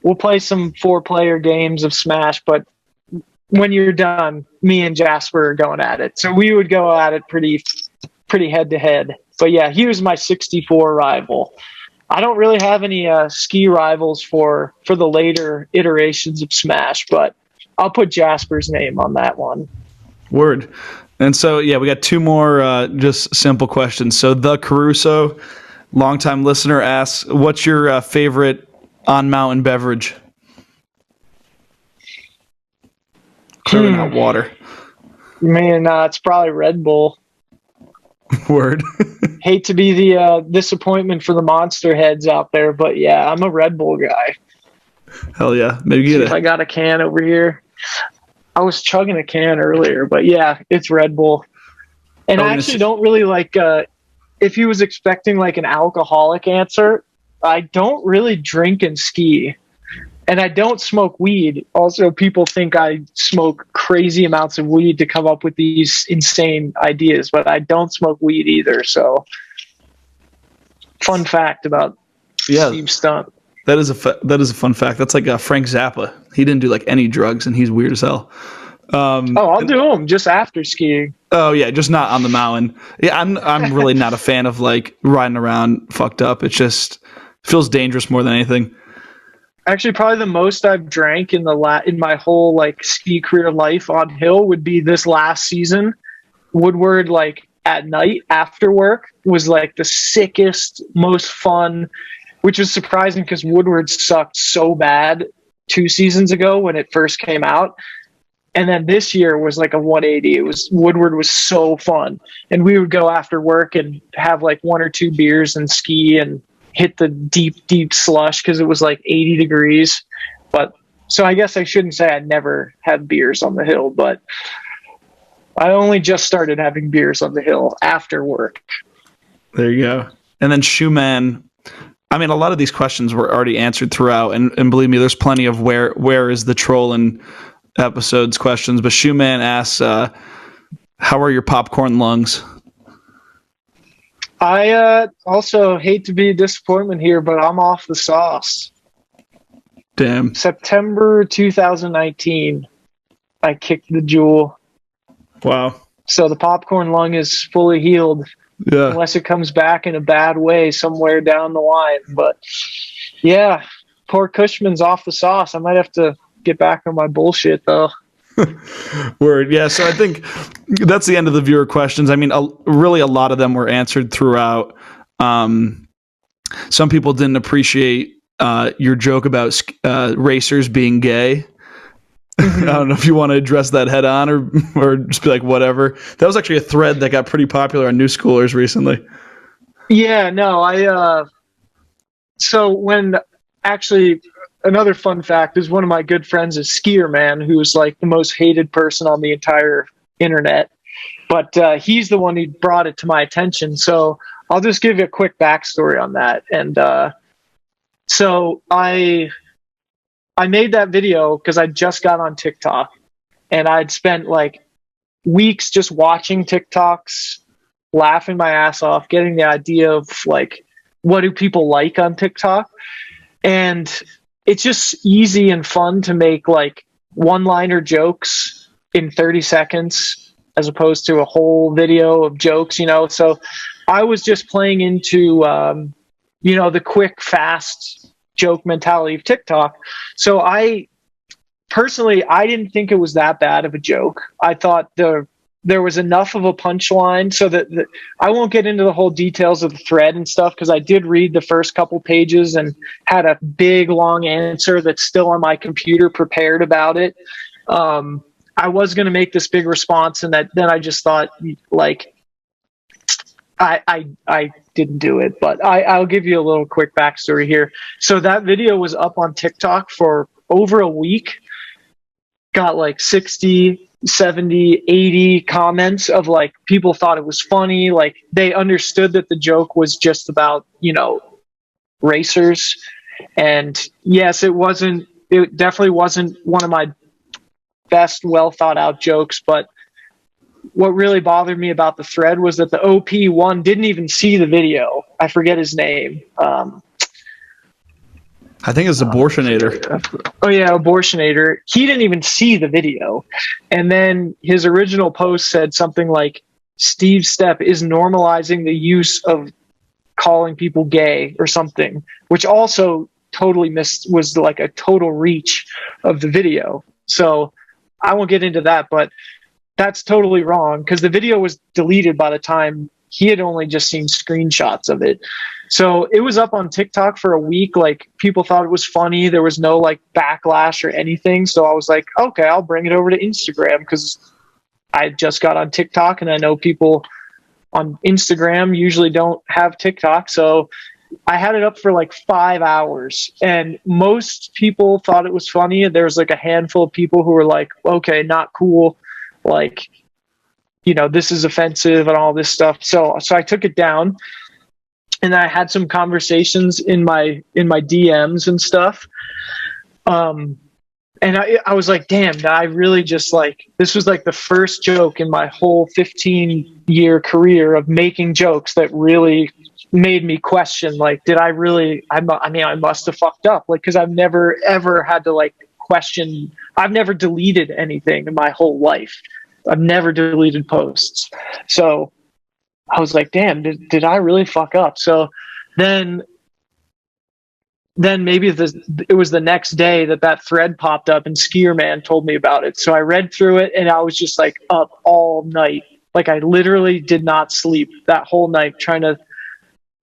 we'll play some 4-player games of Smash, but when you're done, me and Jasper are going at it. So we would go at it pretty head to head. But yeah, he was my 64 rival. I don't really have any ski rivals for the later iterations of Smash, but I'll put Jasper's name on that one. Word. And so, yeah, we got 2 more just simple questions. So the Caruso, longtime listener, asks, what's your favorite on-mountain beverage? Clearly not water. Man, it's probably Red Bull. Word. Hate to be the disappointment for the monster heads out there, but yeah, I'm a Red Bull guy. Hell yeah. Maybe get it. I got a can over here. I was chugging a can earlier, but yeah, it's Red Bull. And I actually don't really like, if he was expecting like an alcoholic answer, I don't really drink and ski. And I don't smoke weed. Also, people think I smoke crazy amounts of weed to come up with these insane ideas, but I don't smoke weed either. So, fun fact about Steve Stunt. That is a fun fact. That's like Frank Zappa. He didn't do like any drugs, and he's weird as hell. I'll do them just after skiing. Oh yeah, just not on the mountain. Yeah, I'm really not a fan of like riding around fucked up. It just feels dangerous more than anything. Actually, probably the most I've drank in my whole like ski career life on hill would be this last season. Woodward, like at night after work, was like the sickest, most fun, which was surprising because Woodward sucked so bad 2 seasons ago when it first came out. And then this year was like a 180. Woodward was so fun. And we would go after work and have like 1 or 2 beers and ski and hit the deep, deep slush because it was like 80 degrees. But so I guess I shouldn't say I never had beers on the hill, but I only just started having beers on the hill after work. There you go. And then Shoeman, I mean, a lot of these questions were already answered throughout, and believe me, there's plenty of where is the troll in episodes questions. But Shoeman asks, how are your popcorn lungs? I also hate to be a disappointment here, but I'm off the sauce. Damn. September 2019, I kicked the jewel. Wow. So the popcorn lung is fully healed. Yeah. Unless it comes back in a bad way somewhere down the line. But yeah, poor Cushman's off the sauce. I might have to get back on my bullshit though. Word. Yeah. So I think that's the end of the viewer questions. I mean, really a lot of them were answered throughout. Some people didn't appreciate your joke about racers being gay. I don't know if you want to address that head on or just be like, whatever. That was actually a thread that got pretty popular on New Schoolers recently. Yeah, no, so when actually another fun fact is one of my good friends is Skier Man, who's like the most hated person on the entire internet. But he's the one who brought it to my attention. So I'll just give you a quick backstory on that. And so I made that video because I just got on TikTok and I'd spent like weeks just watching TikToks, laughing my ass off, getting the idea of like, what do people like on TikTok? And it's just easy and fun to make like one-liner jokes in 30 seconds as opposed to a whole video of jokes, you know? So I was just playing into, the quick, fast joke mentality of TikTok. So I didn't think it was that bad of a joke. I thought there was enough of a punchline so that I won't get into the whole details of the thread and stuff because I did read the first couple pages and had a big long answer that's still on my computer prepared about it. I was going to make this big response and then I just thought like I didn't do it, but I'll give you a little quick backstory here. So that video was up on TikTok for over a week, got like 60, 70, 80 comments of like people thought it was funny. Like they understood that the joke was just about, racers. And yes, it definitely wasn't one of my best, well thought out jokes, but what really bothered me about the thread was that the OP one didn't even see the video. I forget his name. I think it's Abortionator. Oh yeah, Abortionator. He didn't even see the video. And then his original post said something like, Steve Stepp is normalizing the use of calling people gay or something, which also totally was like a total reach of the video. So I won't get into that, but that's totally wrong because the video was deleted by the time he had only just seen screenshots of it. So it was up on TikTok for a week. Like people thought it was funny. There was no like backlash or anything. So I was like, okay, I'll bring it over to Instagram because I just got on TikTok and I know people on Instagram usually don't have TikTok. So I had it up for like 5 hours and most people thought it was funny. There was like a handful of people who were like, okay, not cool. Like, this is offensive and all this stuff. So I took it down and I had some conversations in my DMs and stuff. And I was like, damn, I really just like, this was like the first joke in my whole 15-year career of making jokes that really made me question, like, did I really, I must have fucked up. Like, cause I've never, ever had to like question. I've never deleted anything in my whole life. I've never deleted posts. So I was like, damn, did I really fuck up? So then maybe it was the next day that thread popped up and Skier Man told me about it. So I read through it and I was just like up all night. Like I literally did not sleep that whole night trying to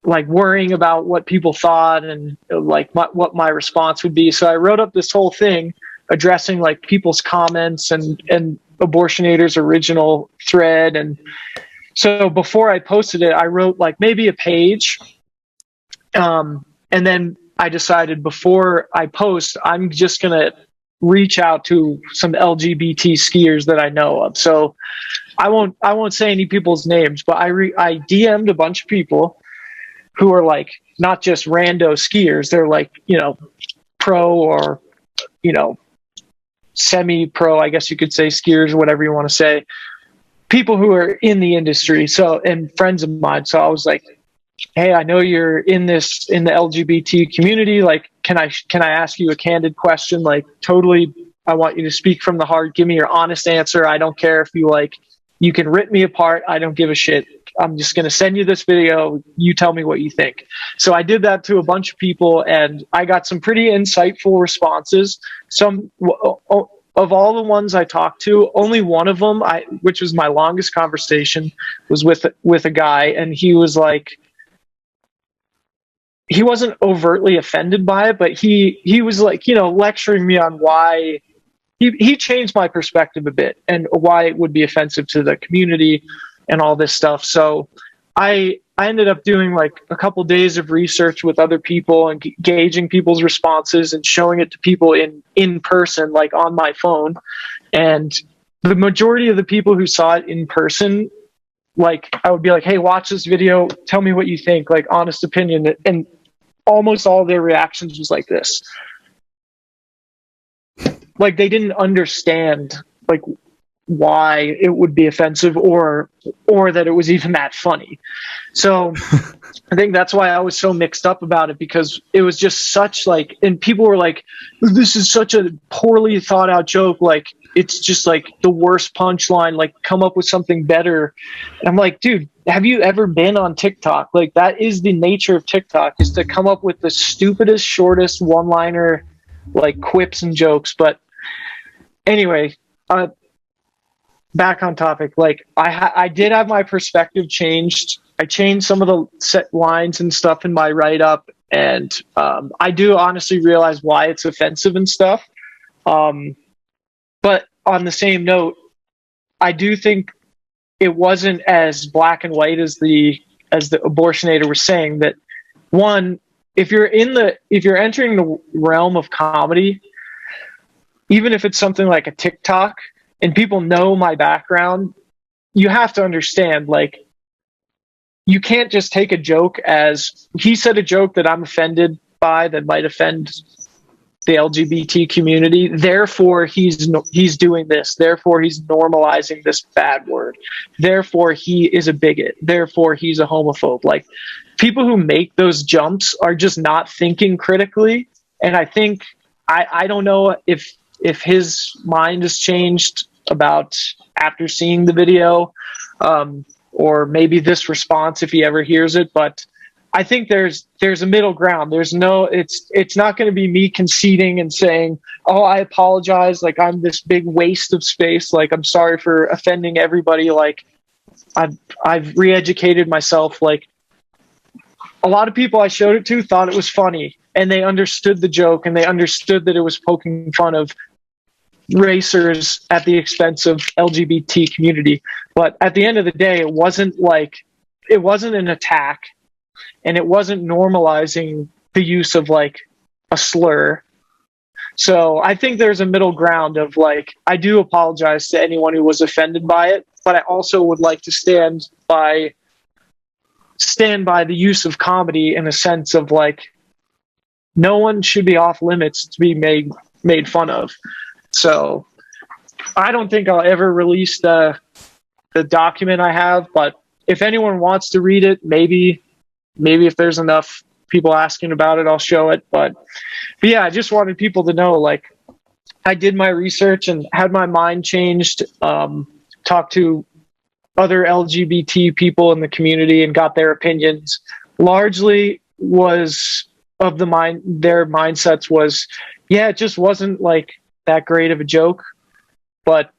like worrying about what people thought and like what my response would be. So I wrote up this whole thing addressing like people's comments and Abortionator's original thread. And so before I posted it, I wrote like maybe a page. And then I decided before I post, I'm just going to reach out to some LGBT skiers that I know of. So I won't say any people's names, but I DM'd a bunch of people who are like not just rando skiers. They're like, you know, pro or, you know, semi-pro, I guess you could say, skiers, whatever you want to say. People who are in the industry, so, and friends of mine. So I was like, hey, I know you're in the LGBT community. Like, can I ask you a candid question? Like, totally, I want you to speak from the heart. Give me your honest answer. I don't care if you can rip me apart. I don't give a shit. I'm just going to send you this video. You tell me what you think. So I did that to a bunch of people, and I got some pretty insightful responses. Some of all the ones I talked to, only one of them, which was my longest conversation, was with a guy, and he was like, he wasn't overtly offended by it, but he was like, you know, lecturing me on why he changed my perspective a bit and why it would be offensive to the community and all this stuff. So I ended up doing like a couple days of research with other people and gauging people's responses and showing it to people in person, like on my phone. And the majority of the people who saw it in person, like I would be like, hey, watch this video. Tell me what you think, like honest opinion. And almost all their reactions was like this. Like they didn't understand like why it would be offensive or that it was even that funny. So I think that's why I was so mixed up about it, because it was just such like, and people were like, this is such a poorly thought out joke. Like, it's just like the worst punchline, like come up with something better. And I'm like, dude, have you ever been on TikTok? Like that is the nature of TikTok, is to come up with the stupidest, shortest one-liner, like quips and jokes. But anyway, back on topic, like I did have my perspective changed. I changed some of the set lines and stuff in my write-up, and I do honestly realize why it's offensive and stuff. But on the same note, I do think it wasn't as black and white as the abortionator was saying. That one, if you're entering the realm of comedy, even if it's something like a TikTok and people know my background, you have to understand, like, you can't just take a joke as he said a joke that I'm offended by that might offend the LGBT community. Therefore, he's doing this. Therefore, he's normalizing this bad word. Therefore, he is a bigot. Therefore, he's a homophobe. Like, people who make those jumps are just not thinking critically. And I think I don't know if his mind has changed about after seeing the video, or maybe this response if he ever hears it. But I think there's a middle ground. There's no, it's not going to be me conceding and saying, oh, I apologize, like I'm this big waste of space, like I'm sorry for offending everybody, like I've re-educated myself. Like, a lot of people I showed it to thought it was funny, and they understood the joke, and they understood that it was poking fun of racers at the expense of LGBT community. But at the end of the day, it wasn't an attack, and it wasn't normalizing the use of like a slur. So I think there's a middle ground of like, I do apologize to anyone who was offended by it, but I also would like to stand by the use of comedy in a sense of like, no one should be off limits to be made fun of. So I don't think I'll ever release the document I have, but if anyone wants to read it, maybe if there's enough people asking about it, I'll show it. But yeah, I just wanted people to know, like, I did my research and had my mind changed, talked to other LGBT people in the community and got their opinions. Largely was of their mindsets was, yeah, it just wasn't like that great of a joke, but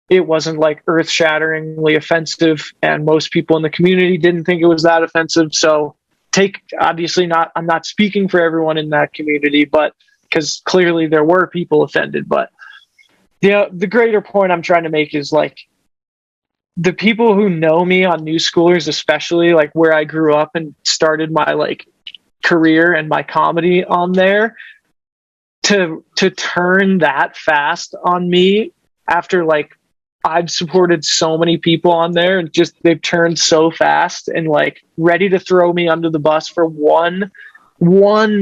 it wasn't like earth-shatteringly offensive, and most people in the community didn't think it was that offensive. So obviously not, I'm not speaking for everyone in that community, but because clearly there were people offended. But the greater point I'm trying to make is like the people who know me on New Schoolers, especially like where I grew up and started my like career and my comedy on there, to turn that fast on me after like I've supported so many people on there, and just they've turned so fast and like ready to throw me under the bus for one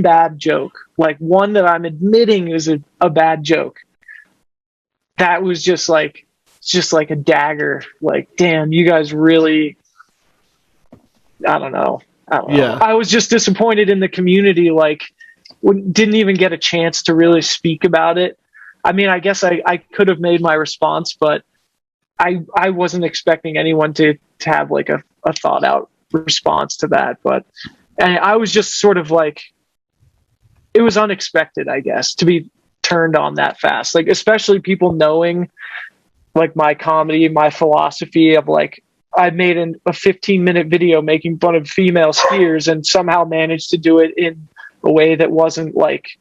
bad joke, like one that I'm admitting is a bad joke. That was just like a dagger. Like, damn, you guys really, I don't know. Yeah. I was just disappointed in the community. Like, didn't even get a chance to really speak about it. I mean, I guess I could have made my response, but I wasn't expecting anyone to have like a thought out response to that. But I was just sort of like, it was unexpected, I guess, to be turned on that fast. Like, especially people knowing like my comedy, my philosophy of like, I made a 15-minute video making fun of female skiers and somehow managed to do it in a way that wasn't like,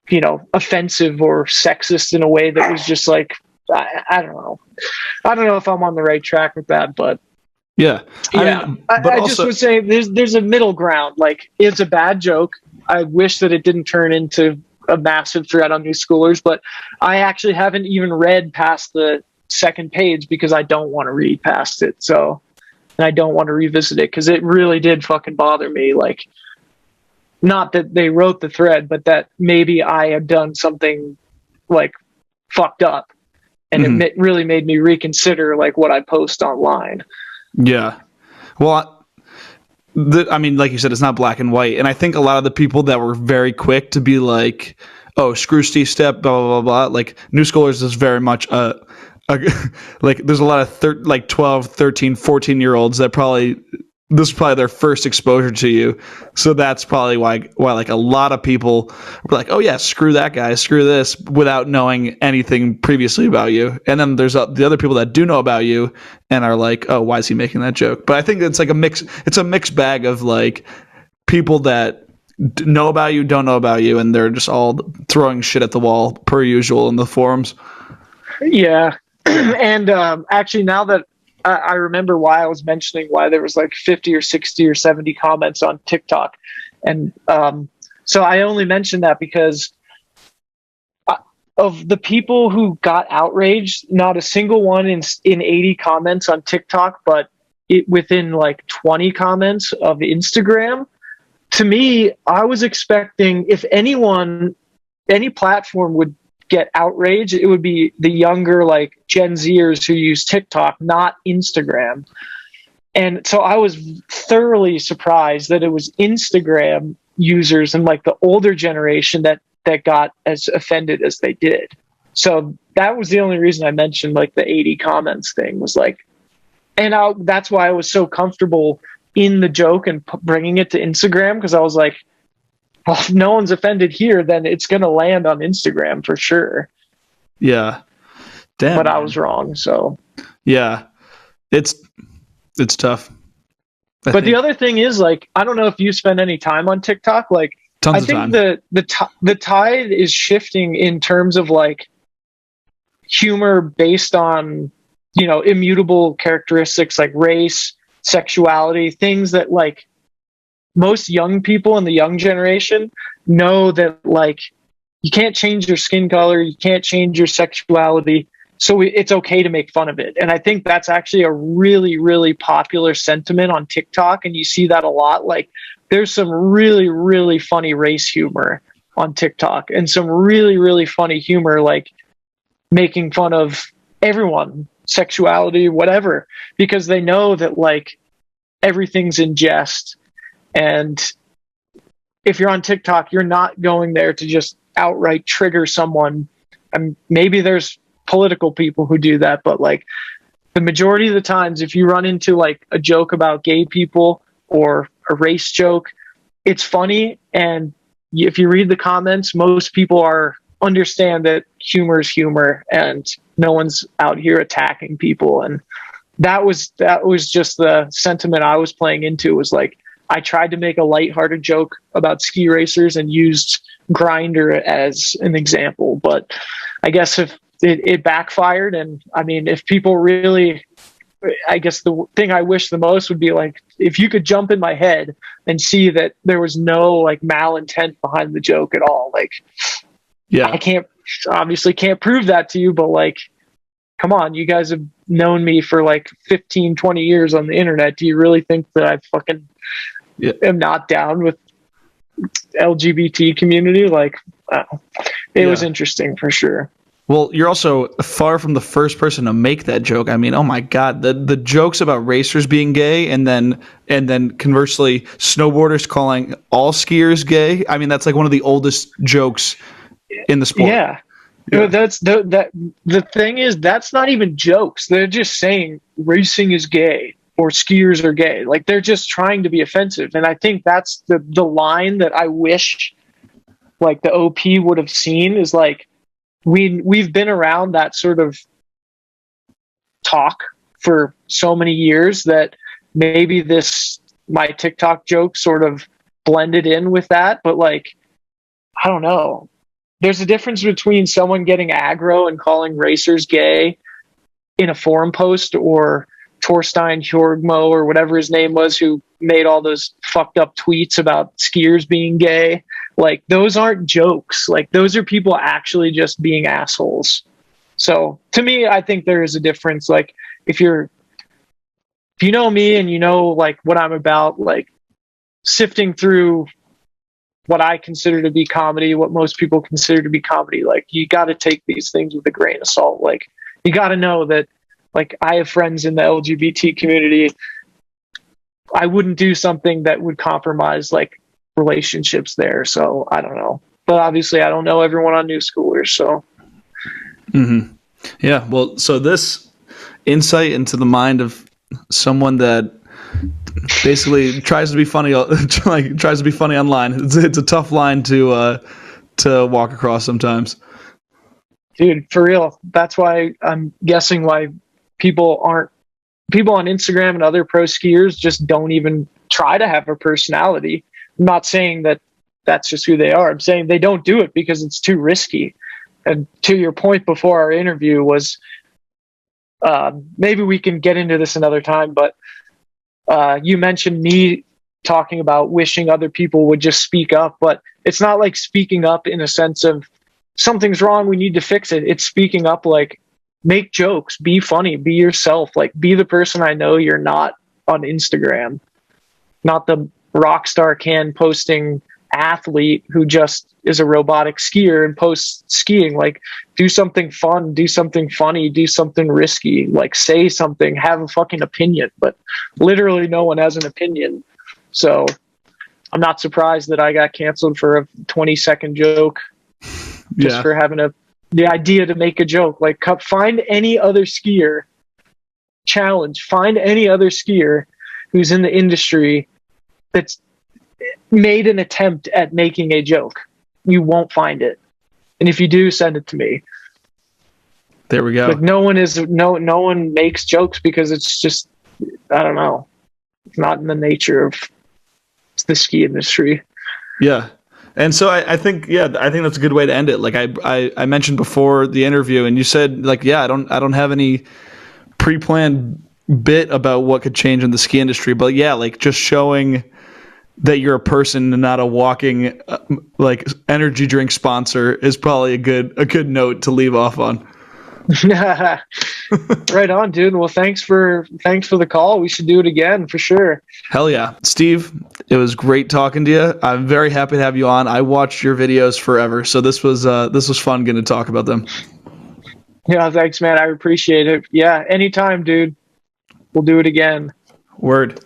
you know, offensive or sexist, in a way that was just like, I don't know. I don't know if I'm on the right track with that, but yeah. I just would say there's a middle ground. Like, it's a bad joke. I wish that it didn't turn into a massive threat on New Schoolers, but I actually haven't even read past the second page because I don't want to read past it. So, and I don't want to revisit it because it really did fucking bother me. Like, not that they wrote the thread, but that maybe I had done something like fucked up, and it really made me reconsider like what I post online. Yeah. Well, I mean, like you said, it's not black and white. And I think a lot of the people that were very quick to be like, oh, screw Steve Stepp, blah, blah, blah, blah. Like, New Schoolers is very much like, there's a lot of 12, 13, 14-year-olds that this is probably their first exposure to you. So that's probably why like a lot of people were like, oh yeah, screw that guy, screw this, without knowing anything previously about you. And then there's the other people that do know about you and are like, oh, why is he making that joke? But I think it's like it's a mixed bag of like people that know about you, don't know about you, and they're just all throwing shit at the wall per usual in the forums. Yeah. And actually, now that I remember why I was mentioning why there was like 50 or 60 or 70 comments on TikTok. And so I only mentioned that because of the people who got outraged, not a single one in 80 comments on TikTok, but within like 20 comments of Instagram. To me, I was expecting, if any platform would get outraged, it would be the younger like Gen Zers who use TikTok, not Instagram. And so I was thoroughly surprised that it was Instagram users and like the older generation that got as offended as they did. So that was the only reason I mentioned like the 80 comments thing, was like, and that's why I was so comfortable in the joke and bringing it to Instagram, because I was like, well, if no one's offended here, then it's going to land on Instagram for sure. Yeah. Damn. But I was wrong. So, yeah, it's tough. But the other thing is, like, I don't know if you spend any time on TikTok. Like, tons I of think time. the tide is shifting in terms of like humor based on, you know, immutable characteristics like race, sexuality, things that like most young people in the young generation know that like you can't change your skin color, you can't change your sexuality, so it's okay to make fun of it. And I think that's actually a really, really popular sentiment on TikTok, and you see that a lot. Like, there's some really, really funny race humor on TikTok, and some really, really funny humor like making fun of everyone, sexuality, whatever, because they know that like everything's in jest. And if you're on TikTok, you're not going there to just outright trigger someone. And maybe there's political people who do that, but like the majority of the times, if you run into like a joke about gay people or a race joke, it's funny. And if you read the comments, most people understand that humor is humor and no one's out here attacking people. And that was just the sentiment I was playing into, was like, I tried to make a lighthearted joke about ski racers and used Grinder as an example, but I guess if it backfired, and I mean, if people really, I guess the thing I wish the most would be like, if you could jump in my head and see that there was no like malintent behind the joke at all. Like, yeah, I obviously can't prove that to you, but like, come on, you guys have known me for like 15, 20 years on the internet. Do you really think that I fucking am not down with LGBT community? Like, it was interesting for sure. Well, you're also far from the first person to make that joke. I mean, oh my God, the jokes about racers being gay, and then conversely, snowboarders calling all skiers gay. I mean, that's like one of the oldest jokes in the sport. Yeah. That's the thing is, that's not even jokes. They're just saying racing is gay or skiers are gay. Like, they're just trying to be offensive. And I think that's the line that I wish like the OP would have seen, is like, we've been around that sort of talk for so many years that maybe my TikTok joke sort of blended in with that. But like, I don't know. There's a difference between someone getting aggro and calling racers gay in a forum post, or Torstein Hjorgmo or whatever his name was, who made all those fucked up tweets about skiers being gay. Like, those aren't jokes. Like, those are people actually just being assholes. So to me, I think there is a difference. Like, if you know me and you know like what I'm about, like sifting through what I consider to be comedy, what most people consider to be comedy, like, you got to take these things with a grain of salt. Like, you got to know that, like, I have friends in the LGBT community. I wouldn't do something that would compromise like relationships there. So I don't know, but obviously I don't know everyone on New Schoolers. So yeah, well, so this insight into the mind of someone that basically tries to be funny, like tries to be funny online. It's a tough line to walk across sometimes. Dude, for real. That's why I'm guessing why people on Instagram and other pro skiers just don't even try to have a personality. I'm not saying that that's just who they are. I'm saying they don't do it because it's too risky. And to your point before our interview was, maybe we can get into this another time, but you mentioned me talking about wishing other people would just speak up, but it's not like speaking up in a sense of something's wrong, we need to fix it. It's speaking up like, make jokes, be funny, be yourself, like, be the person I know you're not on Instagram, not the rock star can posting athlete who just is a robotic skier and posts skiing. Like, do something fun, do something funny, do something risky, like say something, have a fucking opinion. But literally no one has an opinion. So I'm not surprised that I got canceled for a 20-second joke just for having the idea to make a joke. Like, find any other skier, find any other skier who's in the industry that's made an attempt at making a joke. You won't find it. And if you do, send it to me. There we go. Like, no one makes jokes because it's just, I don't know. It's not in the nature of the ski industry. Yeah. And so I think that's a good way to end it. Like I mentioned before the interview, and you said like, yeah, I don't have any pre-planned bit about what could change in the ski industry, but yeah, like just showing that you're a person and not a walking like energy drink sponsor is probably a good note to leave off on. Right on, dude. Well, thanks for the call. We should do it again for sure. Hell yeah. Steve, it was great talking to you. I'm very happy to have you on. I watched your videos forever, so this was fun getting to talk about them. Yeah, thanks, man. I appreciate it. Yeah, anytime, dude. We'll do it again. Word.